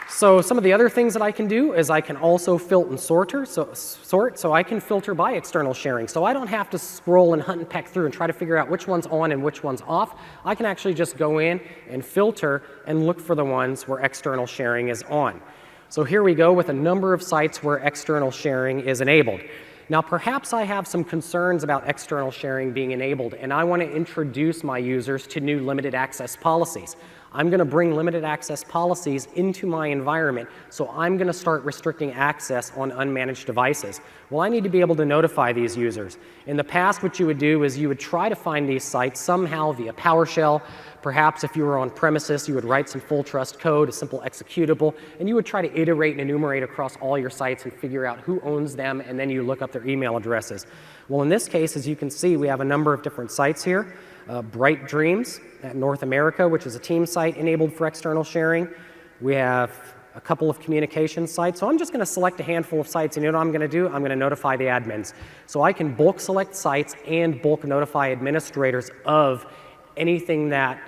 So some of the other things that I can do is I can also filter and sort. So I can filter by external sharing. So I don't have to scroll and hunt and peck through and try to figure out which one's on and which one's off. I can actually just go in and filter and look for the ones where external sharing is on. So here we go with a number of sites where external sharing is enabled. Now, perhaps I have some concerns about external sharing being enabled, and I want to introduce my users to new limited access policies. I'm going to bring limited access policies into my environment, so I'm going to start restricting access on unmanaged devices. Well, I need to be able to notify these users. In the past, what you would do is you would try to find these sites somehow via PowerShell. Perhaps if you were on premises, you would write some full trust code, a simple executable, and you would try to iterate and enumerate across all your sites and figure out who owns them, and then you look up their email addresses. Well, in this case, as you can see, we have a number of different sites here. Bright Dreams at North America, which is a team site enabled for external sharing. We have a couple of communication sites. So I'm just going to select a handful of sites, and you know what I'm going to do? I'm going to notify the admins. So I can bulk select sites and bulk notify administrators of anything that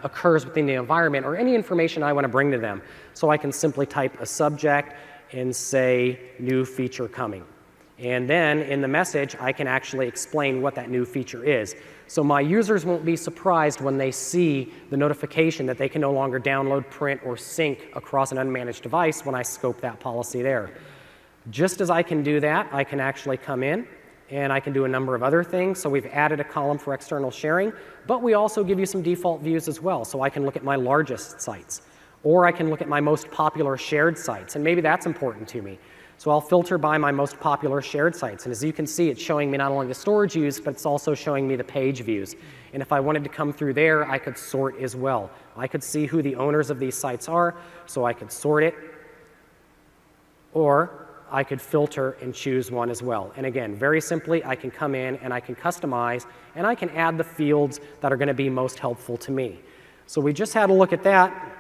occurs within the environment or any information I want to bring to them. So I can simply type a subject and say new feature coming. And then in the message, I can actually explain what that new feature is. So my users won't be surprised when they see the notification that they can no longer download, print, or sync across an unmanaged device when I scope that policy there. Just as I can do that, I can actually come in and I can do a number of other things. So we've added a column for external sharing, but we also give you some default views as well. So I can look at my largest sites, or I can look at my most popular shared sites, and maybe that's important to me. So I'll filter by my most popular shared sites. And as you can see, it's showing me not only the storage views, but it's also showing me the page views. And if I wanted to come through there, I could sort as well. I could see who the owners of these sites are, so I could sort it, or I could filter and choose one as well. And again, very simply, I can come in and I can customize, and I can add the fields that are going to be most helpful to me. So we just had a look at that.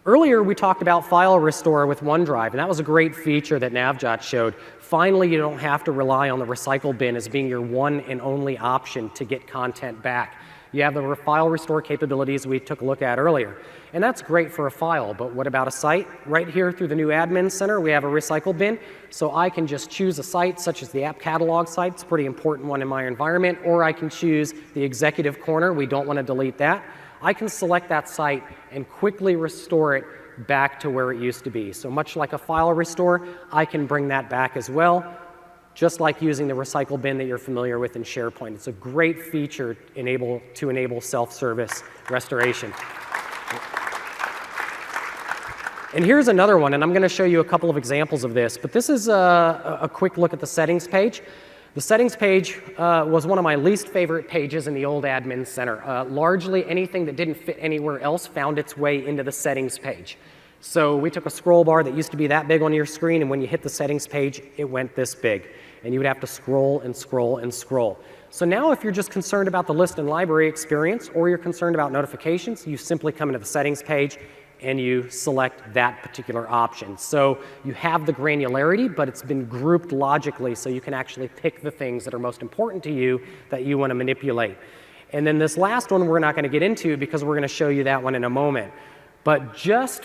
Earlier, we talked about file restore with OneDrive, and that was a great feature that Navjot showed. Finally, you don't have to rely on the recycle bin as being your one and only option to get content back. You have the file restore capabilities we took a look at earlier, and that's great for a file, but what about a site? Right here through the new admin center, we have a recycle bin, so I can just choose a site such as the app catalog site. It's a pretty important one in my environment, or I can choose the executive corner. We don't want to delete that. I can select that site and quickly restore it back to where it used to be. So much like a file restore, I can bring that back as well, just like using the recycle bin that you're familiar with in SharePoint. It's a great feature to enable self-service restoration. And here's another one, and I'm going to show you a couple of examples of this, but this is a quick look at the settings page. The settings page was one of my least favorite pages in the old admin center. Largely anything that didn't fit anywhere else found its way into the settings page. So we took a scroll bar that used to be that big on your screen, and when you hit the settings page, it went this big. And you would have to scroll and scroll and scroll. So now if you're just concerned about the list and library experience, or you're concerned about notifications, you simply come into the settings page and you select that particular option. So you have the granularity, but it's been grouped logically so you can actually pick the things that are most important to you that you want to manipulate. And then this last one we're not going to get into because we're going to show you that one in a moment. But just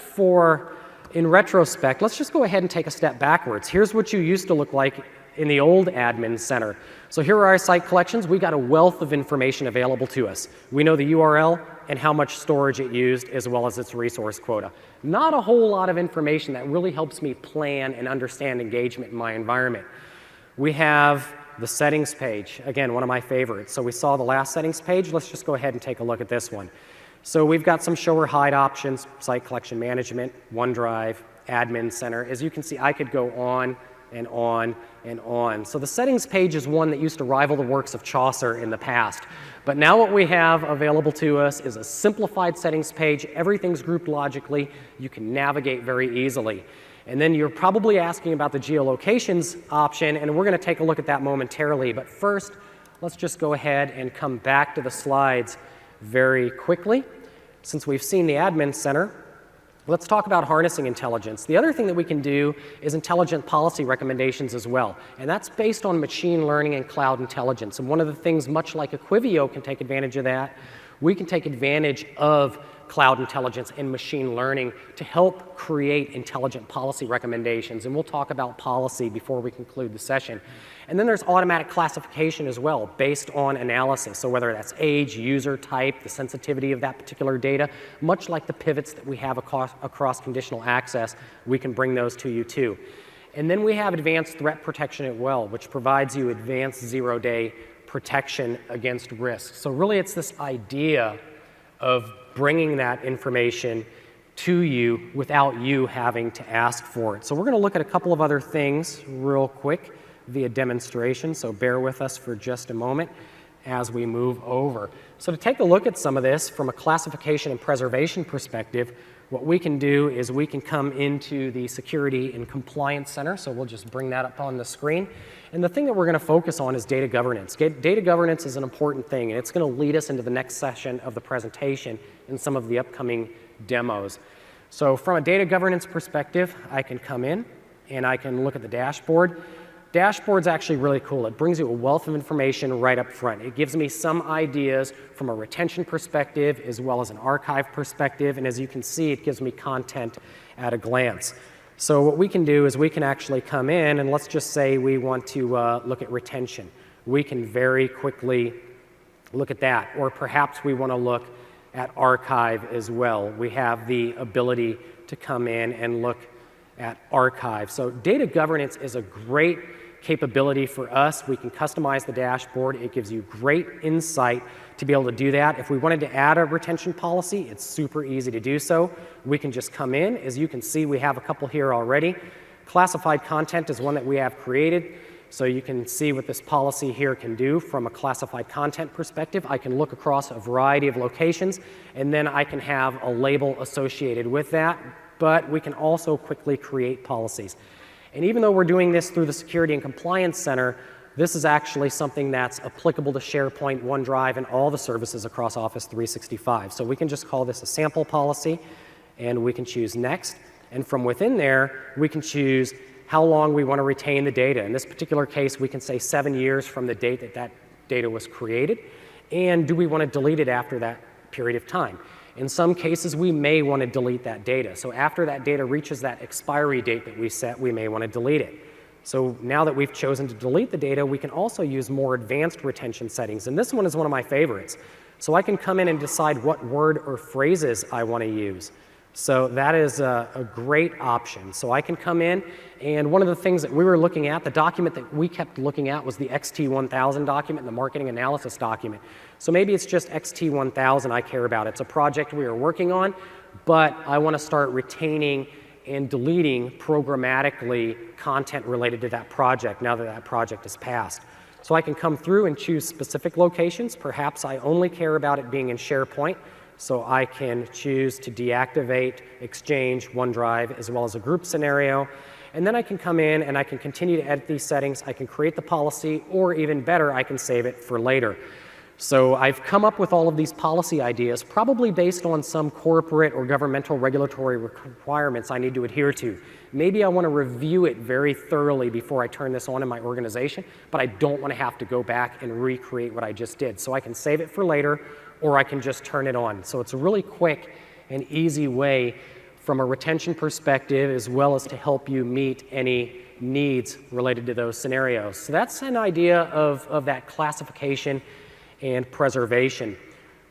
in retrospect, let's just go ahead and take a step backwards. Here's what you used to look like in the old admin center. So here are our site collections. We got a wealth of information available to us. We know the URL and how much storage it used, as well as its resource quota. Not a whole lot of information that really helps me plan and understand engagement in my environment. We have the settings page, again, one of my favorites. So we saw the last settings page. Let's just go ahead and take a look at this one. So we've got some show or hide options, site collection management, OneDrive, admin center. As you can see, I could go on and on and on. So the settings page is one that used to rival the works of Chaucer in the past. But now what we have available to us is a simplified settings page. Everything's grouped logically. You can navigate very easily. And then you're probably asking about the geolocations option, and we're going to take a look at that momentarily. But first, let's just go ahead and come back to the slides very quickly. Since we've seen the admin center, let's talk about harnessing intelligence. The other thing that we can do is intelligent policy recommendations as well, and that's based on machine learning and cloud intelligence. And one of the things, much like Equivio can take advantage of that, we can take advantage of cloud intelligence and machine learning to help create intelligent policy recommendations. And we'll talk about policy before we conclude the session. And then there's automatic classification as well, based on analysis. So whether that's age, user type, the sensitivity of that particular data, much like the pivots that we have across conditional access, we can bring those to you too. And then we have advanced threat protection as well, which provides you advanced zero-day protection against risk. So really it's this idea of bringing that information to you without you having to ask for it. So we're going to look at a couple of other things real quick via demonstration, so bear with us for just a moment as we move over. So to take a look at some of this from a classification and preservation perspective, what we can do is we can come into the Security and Compliance Center, so we'll just bring that up on the screen. And the thing that we're going to focus on is data governance. Data governance is an important thing, and it's going to lead us into the next session of the presentation and some of the upcoming demos. So from a data governance perspective, I can come in and I can look at the dashboard. Dashboard's actually really cool. It brings you a wealth of information right up front. It gives me some ideas from a retention perspective as well as an archive perspective, and as you can see, it gives me content at a glance. So what we can do is we can actually come in, and let's just say we want to look at retention. We can very quickly look at that, or perhaps we want to look at archive as well. We have the ability to come in and look at archive. So data governance is a great capability for us. We can customize the dashboard. It gives you great insight to be able to do that. If we wanted to add a retention policy, it's super easy to do so. We can just come in. As you can see, we have a couple here already. Classified content is one that we have created. So you can see what this policy here can do from a classified content perspective. I can look across a variety of locations, and then I can have a label associated with that. But we can also quickly create policies. And even though we're doing this through the Security and Compliance Center, this is actually something that's applicable to SharePoint, OneDrive, and all the services across Office 365. So we can just call this a sample policy, and we can choose Next. And from within there, we can choose how long we want to retain the data. In this particular case, we can say 7 years from the date that that data was created. And do we want to delete it after that period of time? In some cases, we may want to delete that data. So after that data reaches that expiry date that we set, we may want to delete it. So now that we've chosen to delete the data, we can also use more advanced retention settings. And this one is one of my favorites. So I can come in and decide what word or phrases I want to use. So that is a great option. So I can come in, and one of the things that we were looking at, the document that we kept looking at was the XT1000 document, the marketing analysis document. So maybe it's just XT1000 I care about. It's a project we are working on, but I want to start retaining and deleting programmatically content related to that project now that that project is passed. So I can come through and choose specific locations. Perhaps I only care about it being in SharePoint. So I can choose to deactivate Exchange, OneDrive, as well as a group scenario. And then I can come in and I can continue to edit these settings. I can create the policy, or even better, I can save it for later. So I've come up with all of these policy ideas, probably based on some corporate or governmental regulatory requirements I need to adhere to. Maybe I want to review it very thoroughly before I turn this on in my organization, but I don't want to have to go back and recreate what I just did. So I can save it for later, or I can just turn it on. So it's a really quick and easy way from a retention perspective, as well as to help you meet any needs related to those scenarios. So that's an idea of that classification and preservation.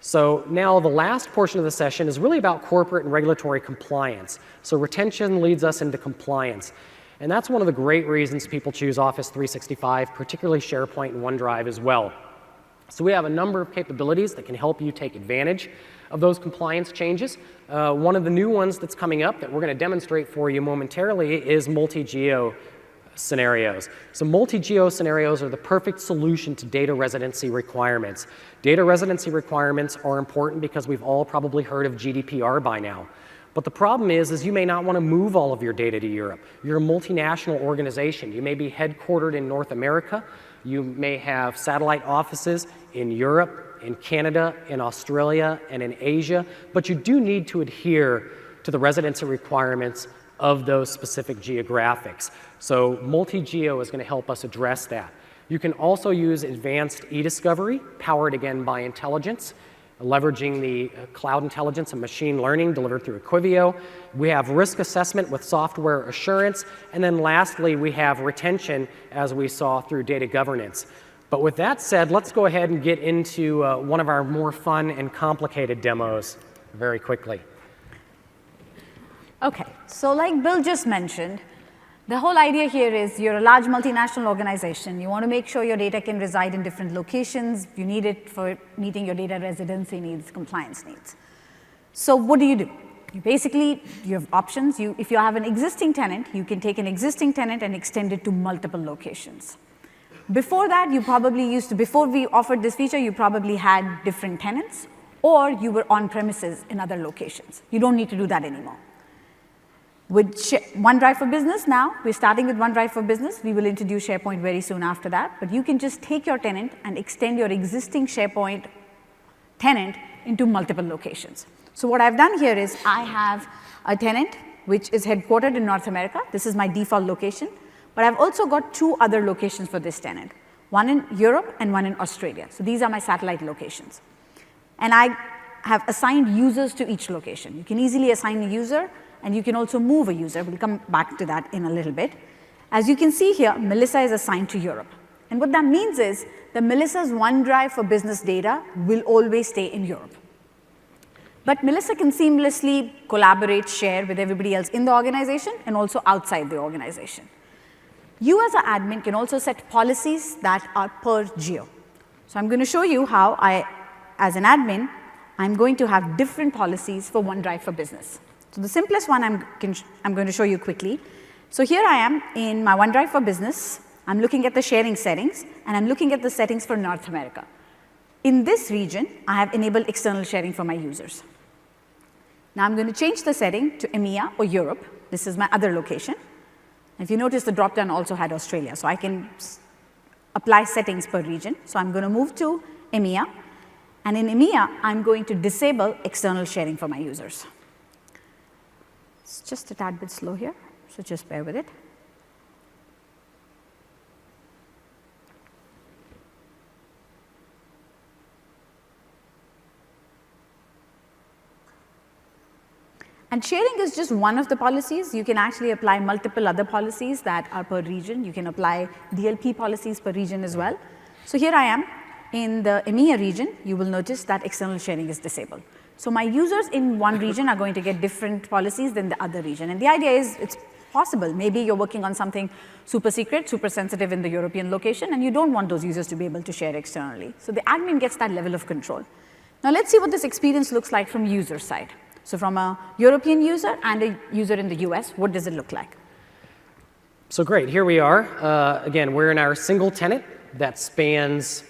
So now the last portion of the session is really about corporate and regulatory compliance. So retention leads us into compliance. And that's one of the great reasons people choose Office 365, particularly SharePoint and OneDrive as well. So we have a number of capabilities that can help you take advantage of those compliance changes. One of the new ones that's coming up that we're going to demonstrate for you momentarily is multi-geo scenarios. So multi-geo scenarios are the perfect solution to data residency requirements. Data residency requirements are important because we've all probably heard of GDPR by now. But the problem is you may not want to move all of your data to Europe. You're a multinational organization. You may be headquartered in North America. You may have satellite offices in Europe, in Canada, in Australia, and in Asia, but you do need to adhere to the residency requirements of those specific geographics. So multi-geo is going to help us address that. You can also use advanced e-discovery, powered again by intelligence, leveraging the cloud intelligence and machine learning delivered through Equivio. We have risk assessment with software assurance. And then lastly, we have retention, as we saw through data governance. But with that said, let's go ahead and get into one of our more fun and complicated demos very quickly. Okay, so like Bill just mentioned, the whole idea here is you're a large multinational organization. You want to make sure your data can reside in different locations. You need it for meeting your data residency needs, compliance needs. So what do? You have options. If you have an existing tenant, you can take an existing tenant and extend it to multiple locations. Before that, before we offered this feature, you probably had different tenants, or you were on premises in other locations. You don't need to do that anymore. With OneDrive for Business now, we're starting with OneDrive for Business. We will introduce SharePoint very soon after that. But you can just take your tenant and extend your existing SharePoint tenant into multiple locations. So what I've done here is I have a tenant which is headquartered in North America. This is my default location. But I've also got 2 other locations for this tenant, one in Europe and one in Australia. So these are my satellite locations. And I have assigned users to each location. You can easily assign a user and you can also move a user. We'll come back to that in a little bit. As you can see here, Melissa is assigned to Europe. And what that means is that Melissa's OneDrive for Business data will always stay in Europe. But Melissa can seamlessly collaborate, share with everybody else in the organization and also outside the organization. You as an admin can also set policies that are per geo. So I'm going to show you how as an admin, I'm going to have different policies for OneDrive for Business. So the simplest one I'm going to show you quickly. So here I am in my OneDrive for Business. I'm looking at the sharing settings, and I'm looking at the settings for North America. In this region, I have enabled external sharing for my users. Now I'm going to change the setting to EMEA or Europe. This is my other location. If you notice, the dropdown also had Australia, so I can apply settings per region. So I'm going to move to EMEA, and in EMEA, I'm going to disable external sharing for my users. It's just a tad bit slow here, so just bear with it. And sharing is just one of the policies. You can actually apply multiple other policies that are per region. You can apply DLP policies per region as well. So here I am in the EMEA region. You will notice that external sharing is disabled. So my users in one region are going to get different policies than the other region. And the idea is it's possible. Maybe you're working on something super secret, super sensitive in the European location, and you don't want those users to be able to share externally. So the admin gets that level of control. Now let's see what this experience looks like from user side. So from a European user and a user in the US, what does it look like? So great, here we are. Again, we're in our single tenant that spans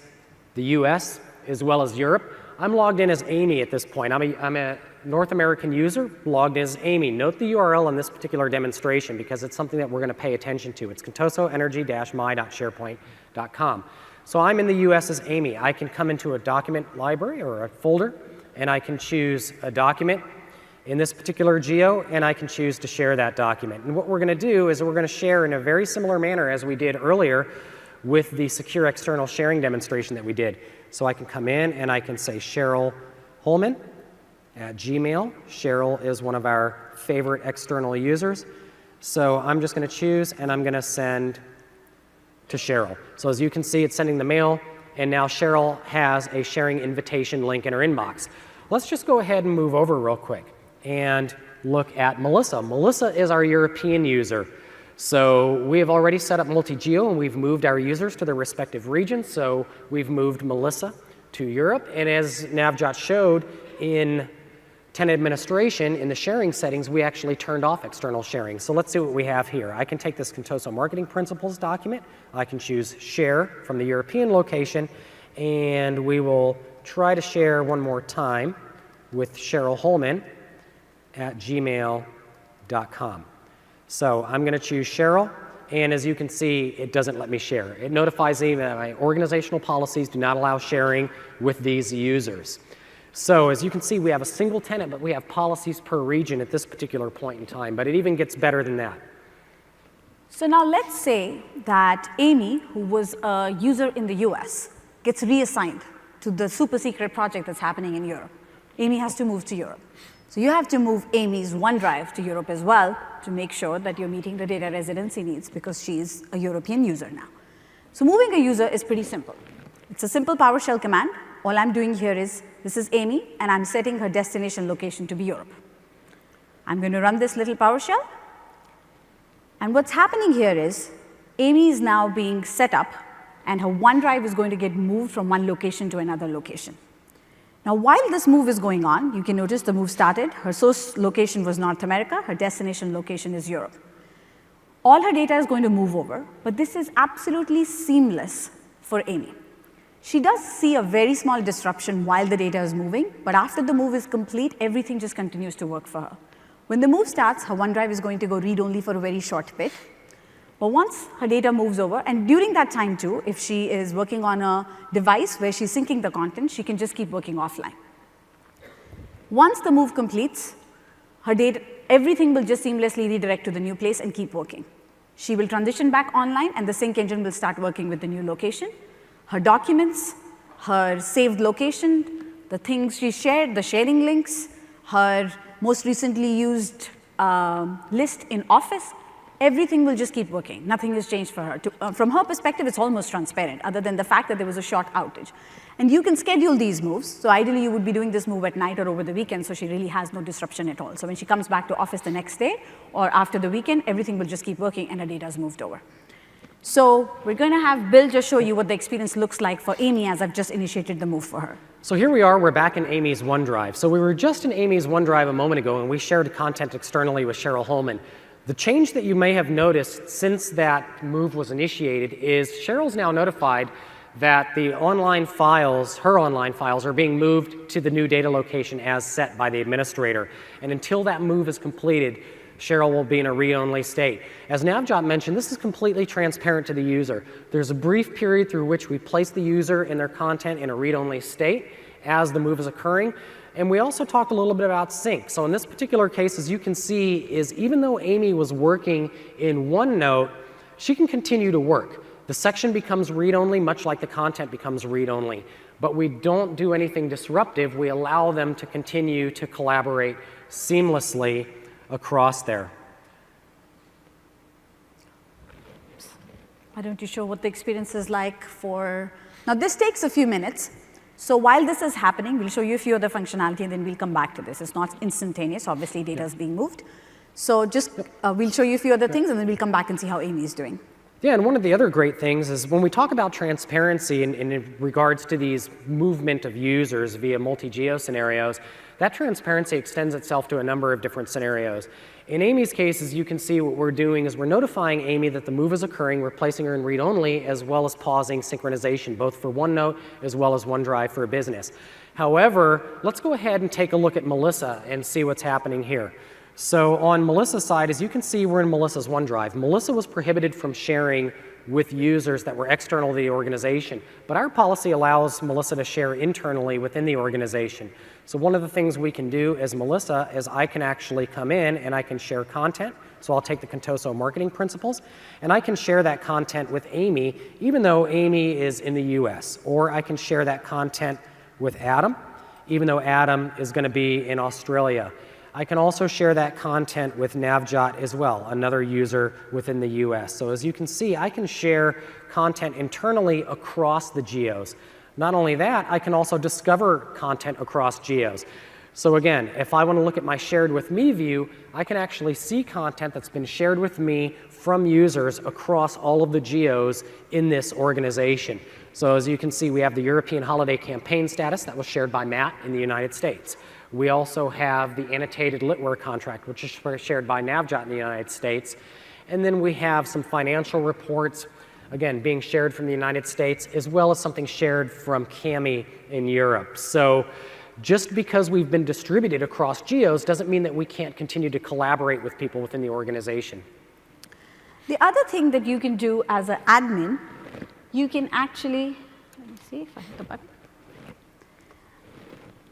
the US as well as Europe. I'm logged in as Amy at this point. I'm a North American user logged in as Amy. Note the URL on this particular demonstration because it's something that we're going to pay attention to. It's contosoenergy-my.sharepoint.com. So I'm in the US as Amy. I can come into a document library or a folder, and I can choose a document in this particular geo, and I can choose to share that document. And what we're going to do is we're going to share in a very similar manner as we did earlier with the secure external sharing demonstration that we did. So I can come in and I can say Cheryl Holman at Gmail. Cheryl is one of our favorite external users. So I'm just going to choose, and I'm going to send to Cheryl. So as you can see, it's sending the mail, and now Cheryl has a sharing invitation link in her inbox. Let's just go ahead and move over real quick and look at Melissa. Melissa is our European user. So we have already set up multi-geo, and we've moved our users to their respective regions. So we've moved Melissa to Europe. And as Navjot showed in tenant administration, in the sharing settings, we actually turned off external sharing. So let's see what we have here. I can take this Contoso Marketing Principles document. I can choose Share from the European location, and we will try to share one more time with Cheryl Holman at gmail.com. So I'm going to choose Cheryl, and as you can see, it doesn't let me share. It notifies me that my organizational policies do not allow sharing with these users. So as you can see, we have a single tenant, but we have policies per region at this particular point in time, but it even gets better than that. So now let's say that Amy, who was a user in the US, gets reassigned to the super secret project that's happening in Europe. Amy has to move to Europe. So you have to move Amy's OneDrive to Europe as well to make sure that you're meeting the data residency needs because she's a European user now. So moving a user is pretty simple. It's a simple PowerShell command. All I'm doing here is, this is Amy, and I'm setting her destination location to be Europe. I'm going to run this little PowerShell. And what's happening here is, Amy is now being set up, and her OneDrive is going to get moved from one location to another location. Now, while this move is going on, you can notice the move started. Her source location was North America. Her destination location is Europe. All her data is going to move over, but this is absolutely seamless for Amy. She does see a very small disruption while the data is moving, but after the move is complete, everything just continues to work for her. When the move starts, her OneDrive is going to go read-only for a very short bit. But once her data moves over, and during that time too, if she is working on a device where she's syncing the content, she can just keep working offline. Once the move completes, her data, everything will just seamlessly redirect to the new place and keep working. She will transition back online, and the sync engine will start working with the new location. Her documents, her saved location, the things she shared, the sharing links, her most recently used list in Office, everything will just keep working. Nothing has changed for her. From her perspective, it's almost transparent, other than the fact that there was a short outage. And you can schedule these moves. So ideally, you would be doing this move at night or over the weekend, so she really has no disruption at all. So when she comes back to Office the next day or after the weekend, everything will just keep working and her data is moved over. So we're going to have Bill just show you what the experience looks like for Amy as I've just initiated the move for her. So here we are, we're back in Amy's OneDrive. So we were just in Amy's OneDrive a moment ago, and we shared content externally with Cheryl Holman. The change that you may have noticed since that move was initiated is Cheryl's now notified that the online files, her online files, are being moved to the new data location as set by the administrator. And until that move is completed, Cheryl will be in a read-only state. As Navjot mentioned, this is completely transparent to the user. There's a brief period through which we place the user and their content in a read-only state as the move is occurring. And we also talked a little bit about sync. So in this particular case, as you can see, is even though Amy was working in OneNote, she can continue to work. The section becomes read-only, much like the content becomes read-only. But we don't do anything disruptive. We allow them to continue to collaborate seamlessly across there. Why don't you show what the experience is like for... Now, this takes a few minutes. So while this is happening, we'll show you a few other functionality, and then we'll come back to this. It's not instantaneous. Obviously, data is being moved. So just we'll show you a few other things, and then we'll come back and see how Amy is doing. Yeah, and one of the other great things is when we talk about transparency in regards to these movement of users via multi-geo scenarios, that transparency extends itself to a number of different scenarios. In Amy's case, as you can see, what we're doing is we're notifying Amy that the move is occurring, we're placing her in read-only, as well as pausing synchronization, both for OneNote as well as OneDrive for Business. However, let's go ahead and take a look at Melissa and see what's happening here. So on Melissa's side, as you can see, we're in Melissa's OneDrive. Melissa was prohibited from sharing with users that were external to the organization, but our policy allows Melissa to share internally within the organization. So one of the things we can do as Melissa is I can actually come in and I can share content. So I'll take the Contoso marketing principles, and I can share that content with Amy, even though Amy is in the US. Or I can share that content with Adam, even though Adam is going to be in Australia. I can also share that content with Navjot as well, another user within the US. So as you can see, I can share content internally across the geos. Not only that, I can also discover content across geos. So again, if I want to look at my shared with me view, I can actually see content that's been shared with me from users across all of the geos in this organization. So as you can see, we have the European holiday campaign status that was shared by Matt in the United States. We also have the annotated litware contract, which is shared by Navjot in the United States. And then we have some financial reports, again, being shared from the United States, as well as something shared from Cami in Europe. So just because we've been distributed across geos doesn't mean that we can't continue to collaborate with people within the organization. The other thing that you can do as an admin, you can actually, let me see if I hit the button.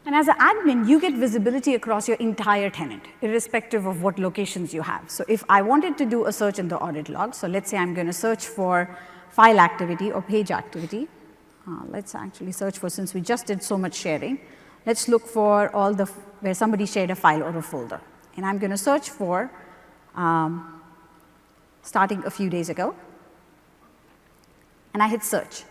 And as an admin, you get visibility across your entire tenant, irrespective of what locations you have. So if I wanted to do a search in the audit log, so let's say I'm going to search for file activity or page activity. Let's actually search for, since we just did so much sharing, let's look for all the, where somebody shared a file or a folder. And I'm going to search for, starting a few days ago. And I hit search.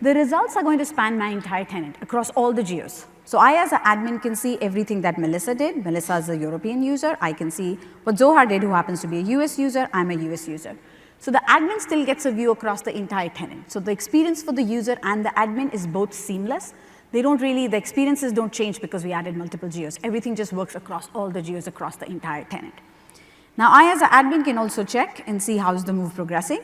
The results are going to span my entire tenant across all the geos. So I, as an admin, can see everything that Melissa did. Melissa is a European user. I can see what Zohar did, who happens to be a US user. I'm a US user. So the admin still gets a view across the entire tenant. So the experience for the user and the admin is both seamless. They don't really, the experiences don't change because we added multiple geos. Everything just works across all the geos across the entire tenant. Now, I, as an admin, can also check and see how's the move progressing.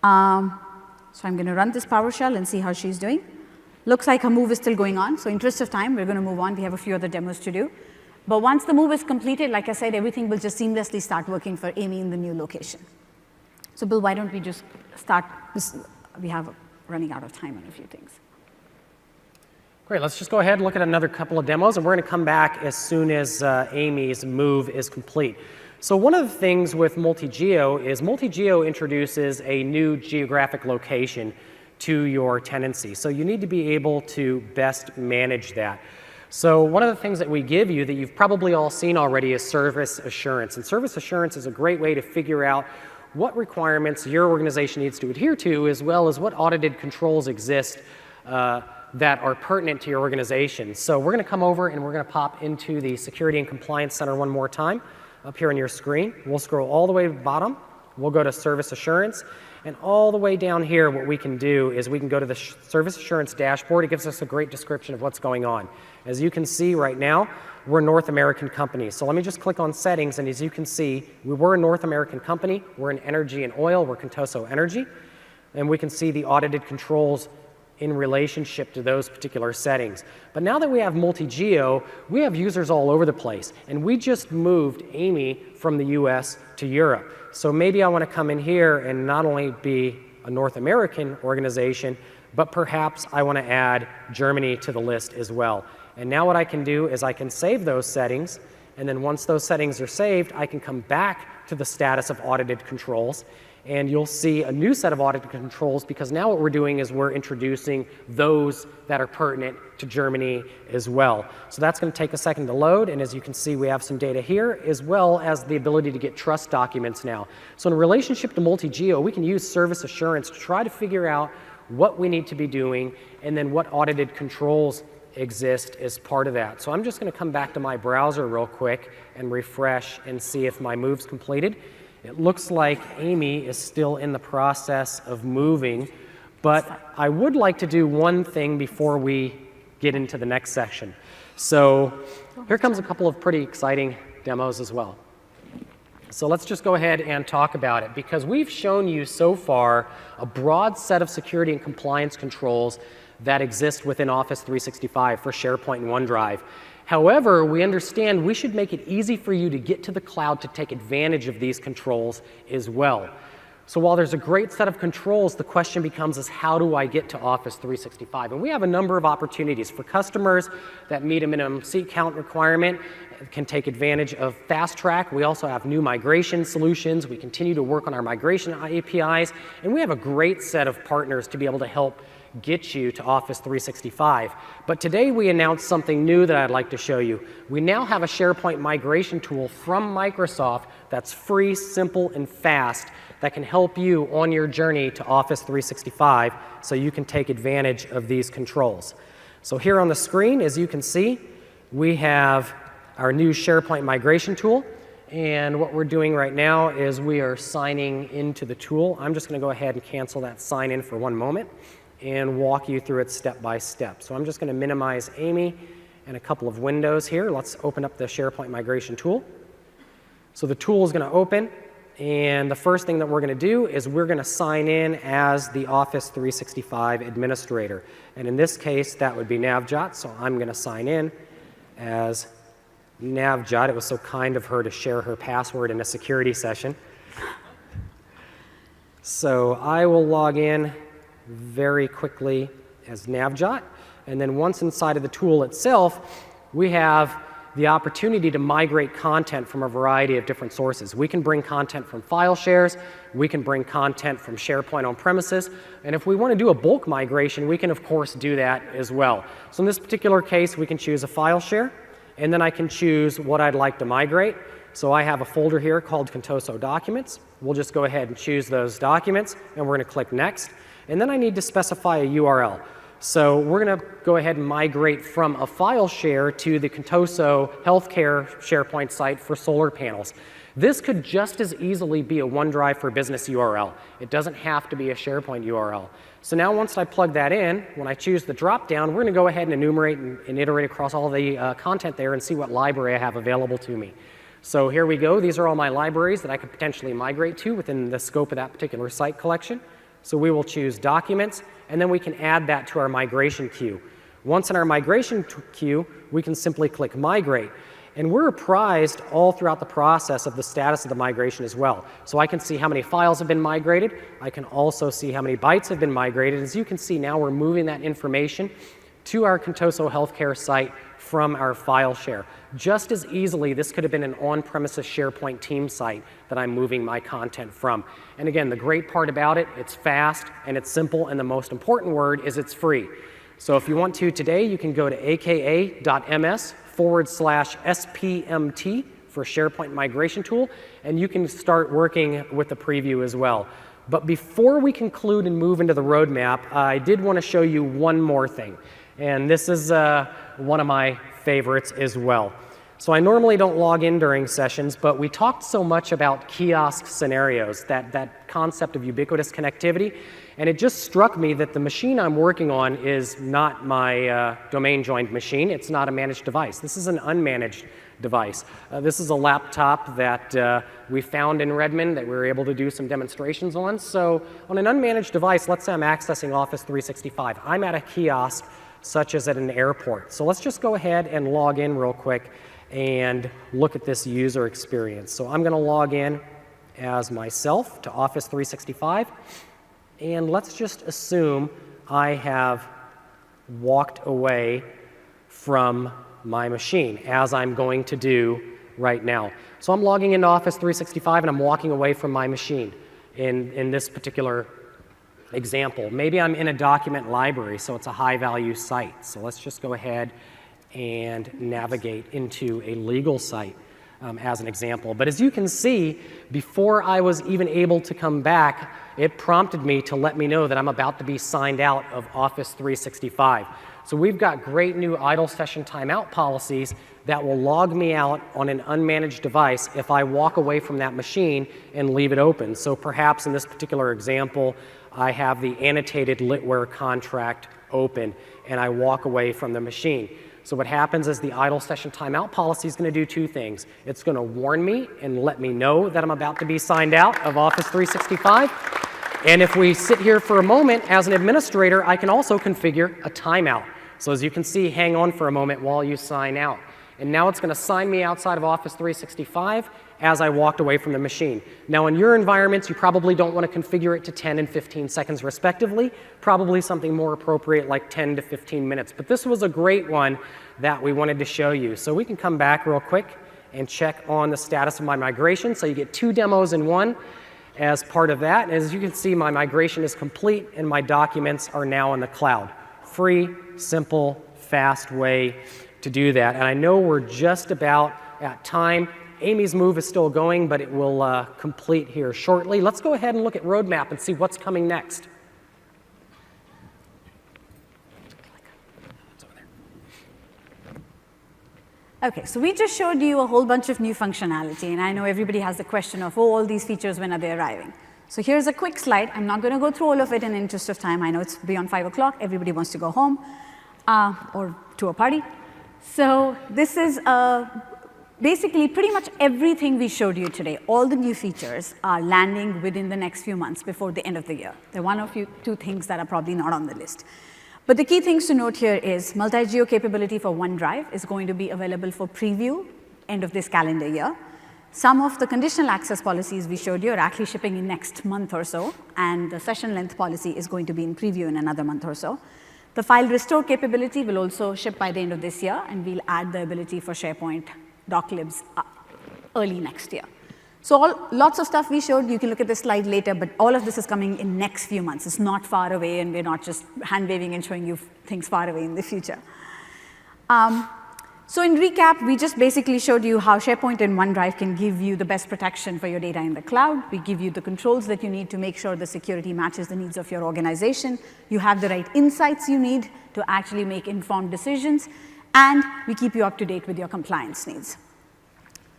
So I'm going to run this PowerShell and see how she's doing. Looks like her move is still going on. So in interest of time, we're going to move on. We have a few other demos to do. But once the move is completed, like I said, everything will just seamlessly start working for Amy in the new location. So Bill, why don't we just start this? We have running out of time on a few things. Great, let's just go ahead and look at another couple of demos, and we're going to come back as soon as Amy's move is complete. So one of the things with multi-geo is multi-geo introduces a new geographic location to your tenancy. So you need to be able to best manage that. So one of the things that we give you that you've probably all seen already is service assurance. And service assurance is a great way to figure out what requirements your organization needs to adhere to, as well as what audited controls exist that are pertinent to your organization. So we're going to come over and we're going to pop into the Security and Compliance Center one more time up here on your screen. We'll scroll all the way to the bottom. We'll go to Service Assurance. And all the way down here, what we can do is we can go to the Service Assurance dashboard. It gives us a great description of what's going on. As you can see right now, we're a North American company. So let me just click on Settings, and as you can see, we were a North American company. We're in energy and oil. We're Contoso Energy. And we can see the audited controls in relationship to those particular settings. But now that we have multi-geo, we have users all over the place. And we just moved Amy from the US to Europe. So maybe I want to come in here and not only be a North American organization, but perhaps I want to add Germany to the list as well. And now what I can do is I can save those settings, and then once those settings are saved, I can come back to the status of audited controls, and you'll see a new set of audited controls, because now what we're doing is we're introducing those that are pertinent to Germany as well. So that's going to take a second to load, and as you can see, we have some data here, as well as the ability to get trust documents now. So in relationship to multi-geo, we can use service assurance to try to figure out what we need to be doing, and then what audited controls exist as part of that. So I'm just going to come back to my browser real quick and refresh and see if my move's completed. It looks like Amy is still in the process of moving, but I would like to do one thing before we get into the next section. So here comes a couple of pretty exciting demos as well. So let's just go ahead and talk about it, because we've shown you so far a broad set of security and compliance controls that exist within Office 365 for SharePoint and OneDrive. However, we understand we should make it easy for you to get to the cloud to take advantage of these controls as well. So while there's a great set of controls, the question becomes is how do I get to Office 365? And we have a number of opportunities for customers that meet a minimum seat count requirement, can take advantage of Fast Track. We also have new migration solutions. We continue to work on our migration APIs, and we have a great set of partners to be able to help get you to Office 365. But today we announced something new that I'd like to show you. We now have a SharePoint migration tool from Microsoft that's free, simple, and fast that can help you on your journey to Office 365 so you can take advantage of these controls. So here on the screen, as you can see, we have our new SharePoint migration tool. And what we're doing right now is we are signing into the tool. I'm just going to go ahead and cancel that sign in for one moment and walk you through it step by step. So I'm just going to minimize Amy and a couple of windows here. Let's open up the SharePoint migration tool. So the tool is going to open, and the first thing that we're going to do is we're going to sign in as the Office 365 administrator. And in this case, that would be Navjot, so I'm going to sign in as Navjot. It was so kind of her to share her password in a security session. So I will log in very quickly as Navjot, and then once inside of the tool itself, we have the opportunity to migrate content from a variety of different sources. We can bring content from file shares, we can bring content from SharePoint on premises, and if we want to do a bulk migration, we can of course do that as well. So in this particular case, we can choose a file share, and then I can choose what I'd like to migrate. So I have a folder here called Contoso Documents. We'll just go ahead and choose those documents, and we're going to click Next. And then I need to specify a URL. So we're going to go ahead and migrate from a file share to the Contoso Healthcare SharePoint site for solar panels. This could just as easily be a OneDrive for Business URL. It doesn't have to be a SharePoint URL. So now once I plug that in, when I choose the drop-down, we're going to go ahead and enumerate and iterate across all the content there and see what library I have available to me. So here we go. These are all my libraries that I could potentially migrate to within the scope of that particular site collection. So we will choose Documents, and then we can add that to our migration queue. Once in our migration queue, we can simply click Migrate. And we're apprised all throughout the process of the status of the migration as well. So I can see how many files have been migrated. I can also see how many bytes have been migrated. As you can see now, we're moving that information to our Contoso Healthcare site from our file share. Just as easily, this could have been an on-premises SharePoint team site that I'm moving my content from. And again, the great part about it, it's fast and it's simple, and the most important word is it's free. So if you want to today, you can go to aka.ms/SPMT for SharePoint Migration Tool, and you can start working with the preview as well. But before we conclude and move into the roadmap, I did want to show you one more thing. And this is one of my favorites as well. So I normally don't log in during sessions, but we talked so much about kiosk scenarios, that concept of ubiquitous connectivity, and it just struck me that the machine I'm working on is not my domain-joined machine. It's not a managed device. This is an unmanaged device. This is a laptop that we found in Redmond that we were able to do some demonstrations on. So on an unmanaged device, let's say I'm accessing Office 365. I'm at a kiosk, such as at an airport. So let's just go ahead and log in real quick and look at this user experience. So I'm going to log in as myself to Office 365, and let's just assume I have walked away from my machine, as I'm going to do right now. So I'm logging into Office 365 and I'm walking away from my machine in this particular example. Maybe I'm in a document library, so it's a high-value site. So let's just go ahead and navigate into a legal site as an example. But as you can see, before I was even able to come back, it prompted me to let me know that I'm about to be signed out of Office 365. So we've got great new idle session timeout policies that will log me out on an unmanaged device if I walk away from that machine and leave it open. So perhaps in this particular example, I have the annotated litware contract open and I walk away from the machine. So what happens is the idle session timeout policy is going to do two things. It's going to warn me and let me know that I'm about to be signed out of Office 365. And if we sit here for a moment, as an administrator, I can also configure a timeout. So as you can see, hang on for a moment while you sign out. And now it's going to sign me outside of Office 365 as I walked away from the machine. Now in your environments, you probably don't want to configure it to 10 and 15 seconds respectively, probably something more appropriate like 10 to 15 minutes. But this was a great one that we wanted to show you. So we can come back real quick and check on the status of my migration. So you get two demos in one as part of that. And as you can see, my migration is complete and my documents are now in the cloud. Free, simple, fast way to do that. And I know we're just about at time. Amy's move is still going, but it will complete here shortly. Let's go ahead and look at roadmap and see what's coming next. Okay, so we just showed you a whole bunch of new functionality, and I know everybody has the question of, oh, all these features, when are they arriving? So here's a quick slide. I'm not going to go through all of it in the interest of time. I know it's beyond 5 o'clock. Everybody wants to go home or to a party. So this is basically pretty much everything we showed you today. All the new features are landing within the next few months before the end of the year. There are one or two things that are probably not on the list. But the key things to note here is multi-geo capability for OneDrive is going to be available for preview end of this calendar year. Some of the conditional access policies we showed you are actually shipping in next month or so, and the session length policy is going to be in preview in another month or so. The file restore capability will also ship by the end of this year, and we'll add the ability for SharePoint doclibs early next year. So lots of stuff we showed. You can look at this slide later, but all of this is coming in next few months. It's not far away, and we're not just hand-waving and showing you things far away in the future. So in recap, we just basically showed you how SharePoint and OneDrive can give you the best protection for your data in the cloud. We give you the controls that you need to make sure the security matches the needs of your organization. You have the right insights you need to actually make informed decisions, and we keep you up to date with your compliance needs.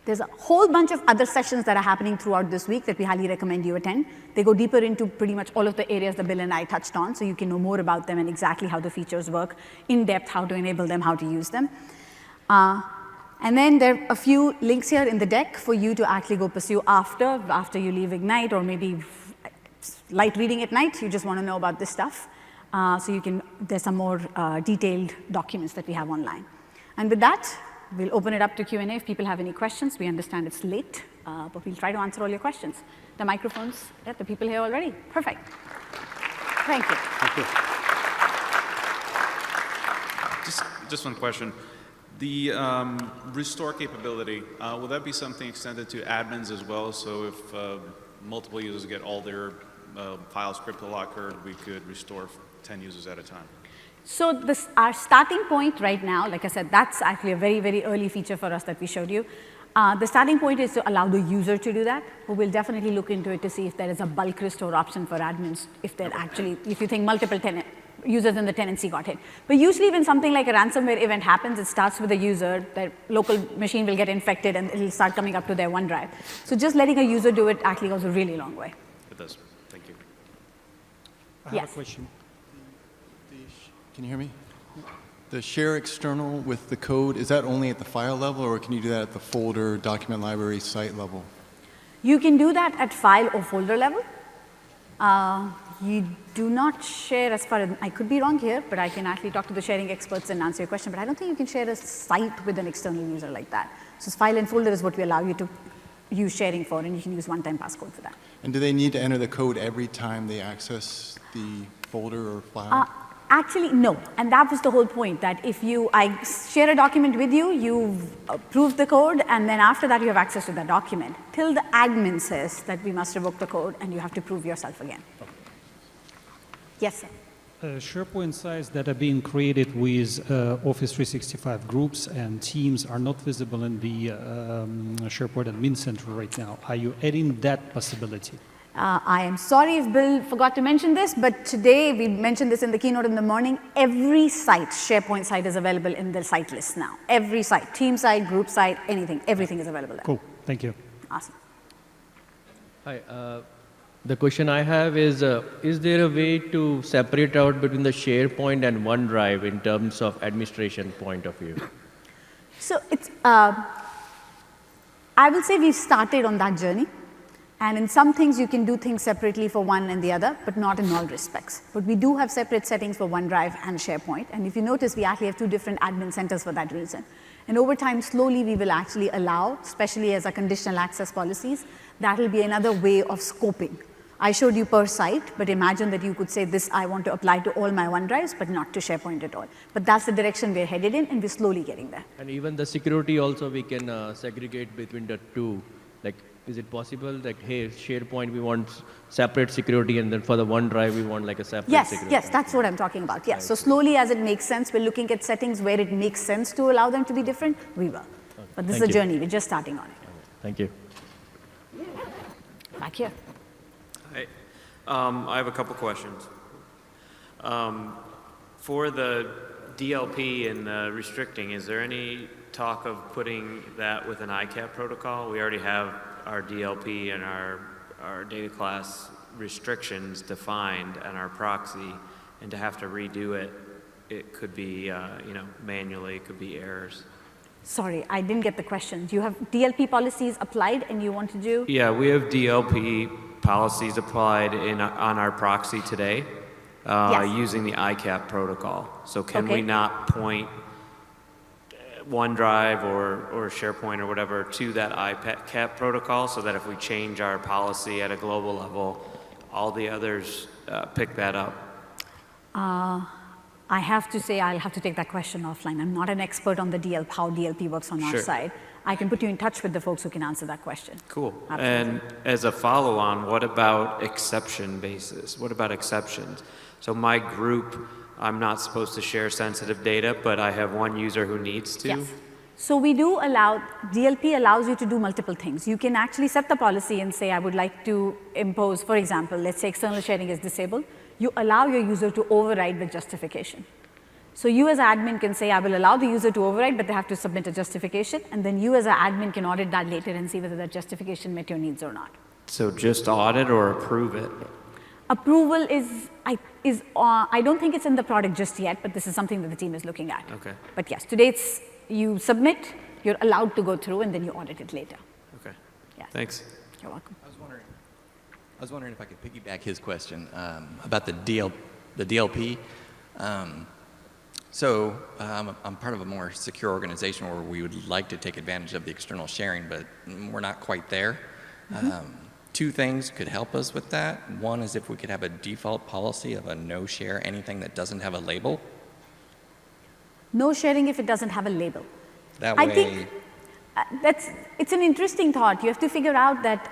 There's a whole bunch of other sessions that are happening throughout this week that we highly recommend you attend. They go deeper into pretty much all of the areas that Bill and I touched on, so you can know more about them and exactly how the features work, in depth, how to enable them, how to use them. And then there are a few links here in the deck for you to actually go pursue after you leave Ignite, or maybe light reading at night. You just want to know about this stuff. So you can, there's some more detailed documents that we have online. And with that, we'll open it up to Q&A if people have any questions. We understand it's late, but we'll try to answer all your questions. The microphones, yeah, the people here already. Perfect. Thank you. Thank you. Just one question. The restore capability, will that be something extended to admins as well? So if multiple users get all their files crypto-locked, we could restore 10 users at a time? So our starting point right now, like I said, that's actually a very, very early feature for us that we showed you. The starting point is to allow the user to do that, but we'll definitely look into it to see if there is a bulk restore option for admins, if you think multiple users in the tenancy got hit. But usually when something like a ransomware event happens, it starts with a user, their local machine will get infected and it'll start coming up to their OneDrive. So just letting a user do it actually goes a really long way. It does. Thank you. I have a question. Can you hear me? The share external with the code, is that only at the file level, or can you do that at the folder, document library, site level? You can do that at file or folder level. You do not share, as far as, I could be wrong here, but I can actually talk to the sharing experts and answer your question, but I don't think you can share a site with an external user like that. So file and folder is what we allow you to use sharing for, and you can use one-time passcode for that. And do they need to enter the code every time they access the folder or file? Actually, no. And that was the whole point, that if I share a document with you, you've approved the code, and then after that you have access to that document. Till the admin says that we must revoke the code, and you have to prove yourself again. Yes, sir. SharePoint sites that are being created with Office 365 groups and teams are not visible in the SharePoint Admin Center right now. Are you adding that possibility? I am sorry if Bill forgot to mention this, but today we mentioned this in the keynote in the morning. Every site, SharePoint site, is available in the site list now. Every site, team site, group site, anything, everything is available there. Cool, thank you. Awesome. Hi, the question I have is there a way to separate out between the SharePoint and OneDrive in terms of administration point of view? So it's, I will say we've started on that journey. And in some things, you can do things separately for one and the other, but not in all respects. But we do have separate settings for OneDrive and SharePoint. And if you notice, we actually have 2 different admin centers for that reason. And over time, slowly, we will actually allow, especially as a conditional access policies, that will be another way of scoping. I showed you per site, but imagine that you could say this, I want to apply to all my OneDrives, but not to SharePoint at all. But that's the direction we're headed in, and we're slowly getting there. And even the security also, we can segregate between the two. Like, is it possible that, hey, SharePoint, we want separate security, and then for the OneDrive, we want like a separate security? Yes, that's what I'm talking about. Yes. So slowly, as it makes sense, we're looking at settings where it makes sense to allow them to be different. We will. But this is a journey. We're just starting on it. Thank you. Back here. Hi. I have a couple questions. For the DLP and the restricting, is there any talk of putting that with an ICAP protocol? We already have our DLP and our data class restrictions defined and our proxy, and to have to redo it, it could be, manually, it could be errors. Sorry, I didn't get the question. Do you have DLP policies applied and you want to do? Yeah, we have DLP policies applied on our proxy today using the ICAP protocol. So can we not point OneDrive or SharePoint or whatever to that ICAP protocol so that if we change our policy at a global level, all the others pick that up? I have to say I'll have to take that question offline. I'm not an expert on the how DLP works on our side. I can put you in touch with the folks who can answer that question. Cool. Absolutely. And as a follow-on, what about exception basis? What about exceptions? So my group, I'm not supposed to share sensitive data, but I have one user who needs to? Yes. So we do allow, DLP allows you to do multiple things. You can actually set the policy and say, I would like to impose, for example, let's say external sharing is disabled. You allow your user to override with justification. So you as an admin can say, I will allow the user to override, but they have to submit a justification. And then you as an admin can audit that later and see whether that justification met your needs or not. So just audit or approve it? Approval I don't think it's in the product just yet, but this is something that the team is looking at. Okay. But yes, today it's, you submit, you're allowed to go through, and then you audit it later. Okay. Yes. Thanks. You're welcome. I was wondering if I could piggyback his question about the DLP. I'm part of a more secure organization where we would like to take advantage of the external sharing, but we're not quite there. Two things could help us with that. One is if we could have a default policy of a no share anything that doesn't have a label. No sharing if it doesn't have a label. That way, I think it's an interesting thought. You have to figure out that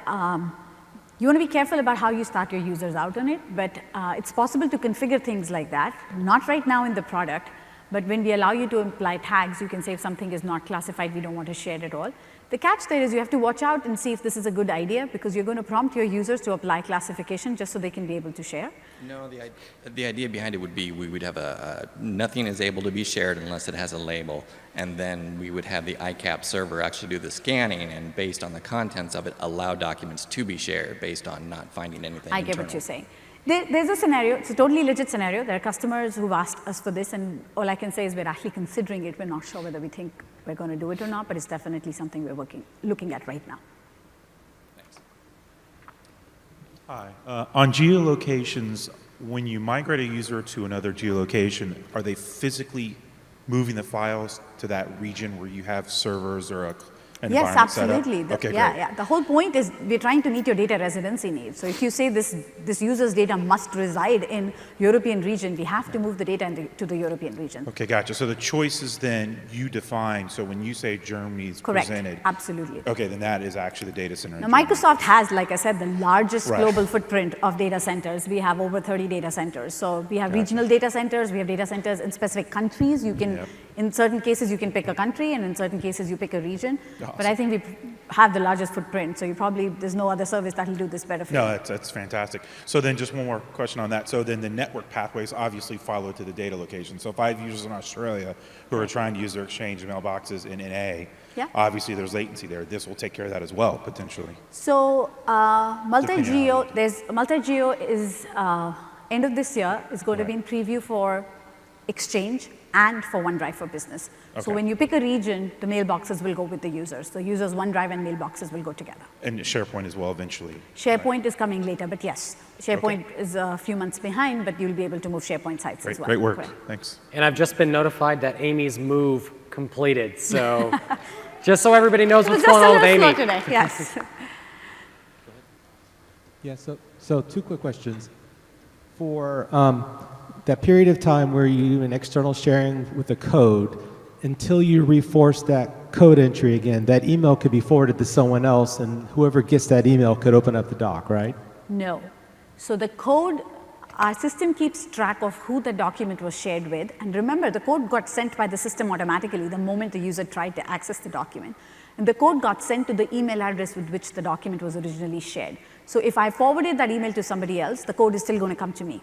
You want to be careful about how you start your users out on it, but it's possible to configure things like that. Not right now in the product, but when we allow you to apply tags, you can say if something is not classified, we don't want to share it at all. The catch there is you have to watch out and see if this is a good idea, because you're going to prompt your users to apply classification just so they can be able to share. No, the idea behind it would be we would have nothing is able to be shared unless it has a label, and then we would have the ICAP server actually do the scanning, and based on the contents of it, allow documents to be shared based on not finding anything I get internal. what you're saying. There's a scenario, it's a totally legit scenario. There are customers who've asked us for this, and all I can say is we're actually considering it. We're not sure whether we think we're going to do it or not, but it's definitely something we're looking at right now. Hi. On geolocations, when you migrate a user to another geolocation, are they physically moving the files to that region where you have servers or an Yes, environment set up? absolutely. Okay, yeah, great. yeah. The whole point is we're trying to meet your data residency needs. So if you say this user's data must reside in European region, we have to move the data to the European region. Okay, gotcha. So the choices then you define. So when you say Germany is Correct. presented, Absolutely. okay, then that is actually the data center. Now, in Germany. Microsoft has, like I said, the largest Right. global footprint of data centers. We have over 30 data centers. So we have Gotcha. regional data centers. We have data centers in specific countries. You can, Yep. in certain cases, you can pick a country, and in certain cases, you pick a region. Awesome. But I think we have the largest footprint. So there's no other service that will do this better for No, you. that's fantastic. So then just one more question on that. So then the network pathways obviously follow to the data location. So if I have users in Australia who are trying to use their Exchange mailboxes in NA, Yeah. obviously there's latency there. This will take care of that as well, potentially. So multi-geo, Depending multi-geo is end of this year is going to be in preview for Exchange and for OneDrive for Business. So Okay. when you pick a region, the mailboxes will go with the users. The users' OneDrive and mailboxes will go together. And SharePoint as well eventually. SharePoint is coming later, but yes, SharePoint is a few months behind, but you'll be able to move SharePoint sites Great, as well. great work. Correct. Thanks. And I've just been notified that Amy's move completed. So just so everybody knows It was what's just going a on with little slow Amy. today, yes. Yeah, so two quick questions. For that period of time where you do an external sharing with the code, until you reforce that code entry again, that email could be forwarded to someone else, and whoever gets that email could open up the doc, right? No. So the code, our system keeps track of who the document was shared with. And remember, the code got sent by the system automatically the moment the user tried to access the document. And the code got sent to the email address with which the document was originally shared. So if I forwarded that email to somebody else, the code is still going to come to me.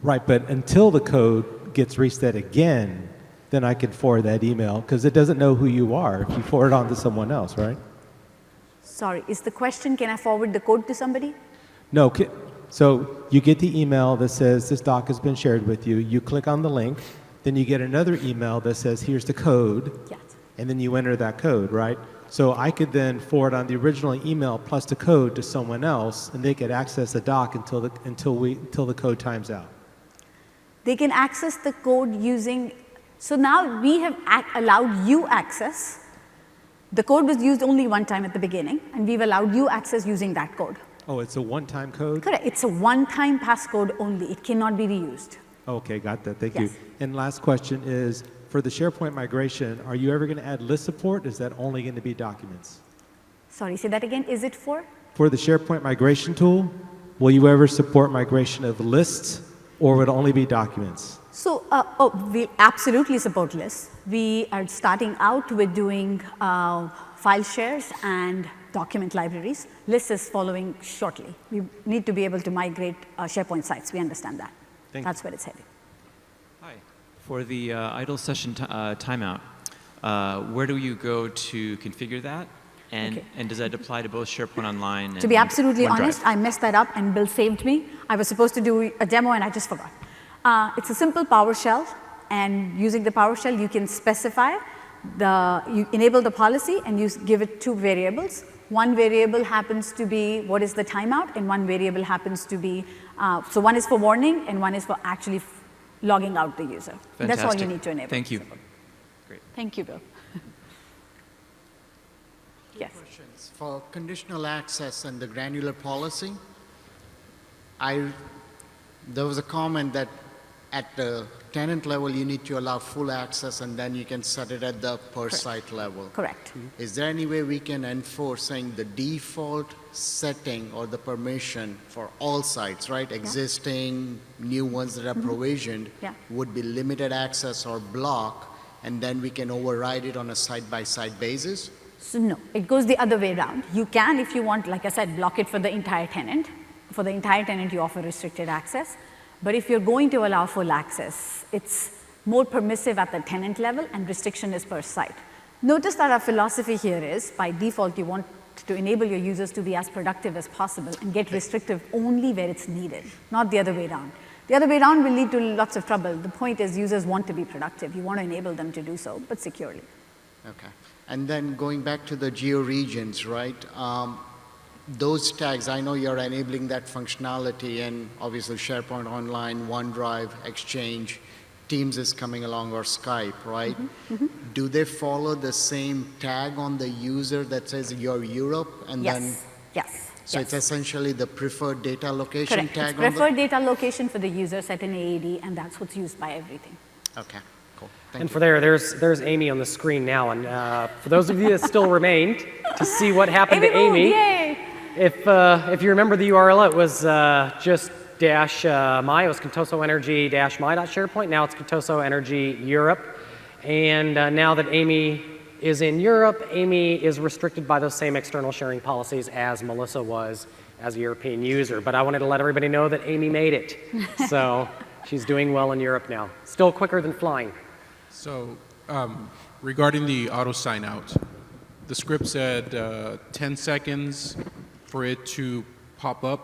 Right, but until the code gets reset again, then I can forward that email, because it doesn't know who you are if you forward it on to someone else, right? Sorry, is the question, can I forward the code to somebody? No, so you get the email that says this doc has been shared with you. You click on the link, then you get another email that says here's the code, Yes. and then you enter that code, right? So I could then forward on the original email plus the code to someone else, and they could access the doc until the code times out. They can access the code using, so now we have allowed you access. The code was used only one time at the beginning, and we've allowed you access using that code. Oh, it's a one-time code? Correct, it's a one-time passcode only. It cannot be reused. Okay, got that. Thank Yes. you. And last question is, for the SharePoint migration, are you ever going to add list support? Is that only going to be documents? Sorry, say that again, is it for? For the SharePoint migration tool, will you ever support migration of lists, or would it only be documents? So, we absolutely support lists. We are starting out with doing file shares and document libraries. Lists is following shortly. We need to be able to migrate SharePoint sites. We understand that. That's where it's headed. Hi. For the idle session timeout, where do you go to configure that? And does that apply to both SharePoint Online and To be absolutely OneDrive? honest, I messed that up and Bill saved me. I was supposed to do a demo and I just forgot. It's a simple PowerShell, and using the PowerShell, you can specify you enable the policy and you give it two variables. One variable happens to be what is the timeout, and one variable happens to be, so one is for warning and one is for actually logging out the user. That's all you need to enable. Thank you. Thank you, Bill. Yes. Questions. For conditional access and the granular policy, there was a comment that at the tenant level, you need to allow full access, and then you can set it at the per site level. Correct. Is there any way we can enforce saying the default setting or the permission for all sites, right? Existing, new ones that are provisioned Yeah. would be limited access or block, and then we can override it on a site-by-site basis? So no, it goes the other way around. You can, if you want, like I said, block it for the entire tenant. For the entire tenant, you offer restricted access. But if you're going to allow full access, it's more permissive at the tenant level, and restriction is per site. Notice that our philosophy here is, by default, you want to enable your users to be as productive as possible and get restrictive only where it's needed, not the other way around. The other way around will lead to lots of trouble. The point is users want to be productive. You want to enable them to do so, but securely. Okay. And then going back to the geo regions, right? Those tags, I know you're enabling that functionality, and obviously SharePoint Online, OneDrive, Exchange, Teams is coming along, or Skype, right? Do they follow the same tag on the user that says you're Europe? And then, Yes. so it's essentially the preferred data location Correct. tag It's on the? preferred data location for the user set in AAD, and that's what's used by everything. Okay, cool. Thank And you. for there's Amy on the screen now. And for those of you that still remained to see what happened to moved, Amy, yay! if you remember the URL, it was just -my. It was contosoenergy-my.sharepoint. Now it's Contoso Energy Europe. And now that Amy is in Europe, Amy is restricted by those same external sharing policies as Melissa was as a European user. But I wanted to let everybody know that Amy made it. So she's doing well in Europe now. Still quicker than flying. So regarding the auto sign out, the script said 10 seconds for it to pop up.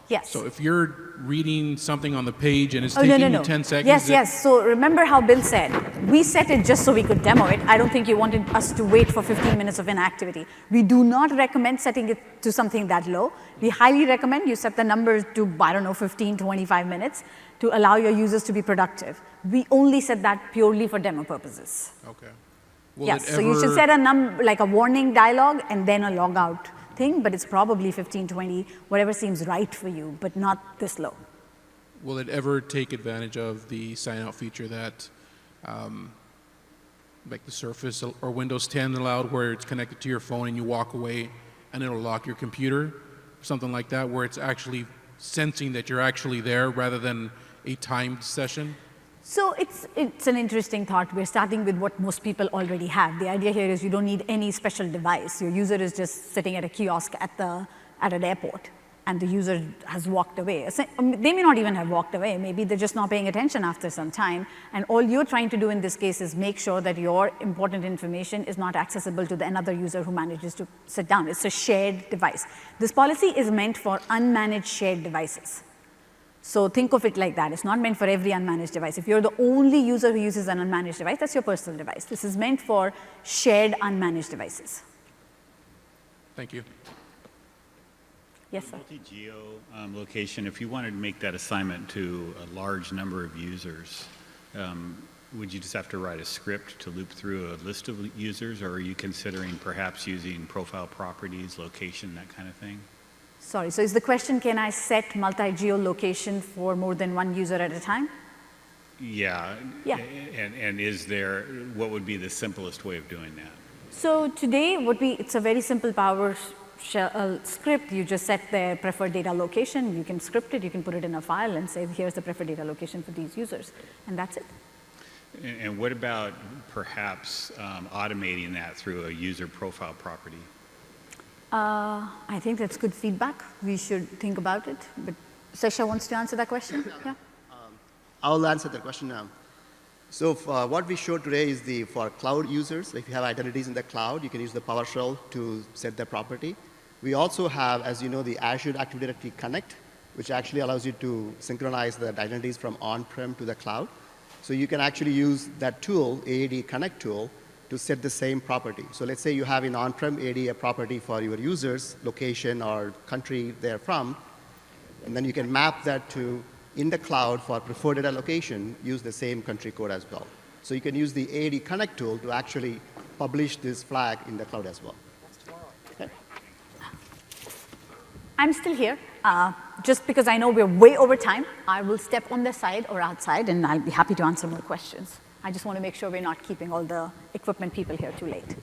Yes. So if you're reading something on the page and it's Oh, taking no. you 10 seconds. Yes. So remember how Bill said, we set it just so we could demo it. I don't think you wanted us to wait for 15 minutes of inactivity. We do not recommend setting it to something that low. We highly recommend you set the number to, 15, 25 minutes to allow your users to be productive. We only set that purely for demo purposes. Okay. Will Yes, it so you should ever- set a like a warning dialogue and then a logout thing, but it's probably 15, 20, whatever seems right for you, but not this low. Will it ever take advantage of the sign out feature that like the Surface or Windows 10 allowed, where it's connected to your phone and you walk away and it'll lock your computer? Something like that, where it's actually sensing that you're actually there rather than a timed session? So it's an interesting thought. We're starting with what most people already have. The idea here is you don't need any special device. Your user is just sitting at a kiosk at an airport, and the user has walked away. They may not even have walked away. Maybe they're just not paying attention after some time. And all you're trying to do in this case is make sure that your important information is not accessible to another user who manages to sit down. It's a shared device. This policy is meant for unmanaged shared devices. So think of it like that. It's not meant for every unmanaged device. If you're the only user who uses an unmanaged device, that's your personal device. This is meant for shared unmanaged devices. Thank you. Yes, sir. Multi-geo location, if you wanted to make that assignment to a large number of users, would you just have to write a script to loop through a list of users, or are you considering perhaps using profile properties, location, that kind of thing? Sorry, so is the question, can I set multi-geo location for more than one user at a time? Yeah. Yeah. And what would be the simplest way of doing that? So today, it's a very simple PowerShell script. You just set their preferred data location. You can script it. You can put it in a file and say, here's the preferred data location for these users. And that's it. And what about perhaps automating that through a user profile property? I think that's good feedback. We should think about it. But Sesha wants to answer that question? Yeah. I'll answer that question now. So what we showed today is for cloud users. If you have identities in the cloud, you can use the PowerShell to set their property. We also have, as you know, the Azure Active Directory Connect, which actually allows you to synchronize the identities from on-prem to the cloud. So you can actually use that tool, AAD Connect tool, to set the same property. So let's say you have in on-prem AD a property for your users, location or country they're from, and then you can map that to, in the cloud for preferred data location, use the same country code as well. So you can use the AAD Connect tool to actually publish this flag in the cloud as well. Okay. I'm still here. Just because I know we're way over time, I will step on the side or outside, and I'll be happy to answer more questions. I just want to make sure we're not keeping all the equipment people here too late.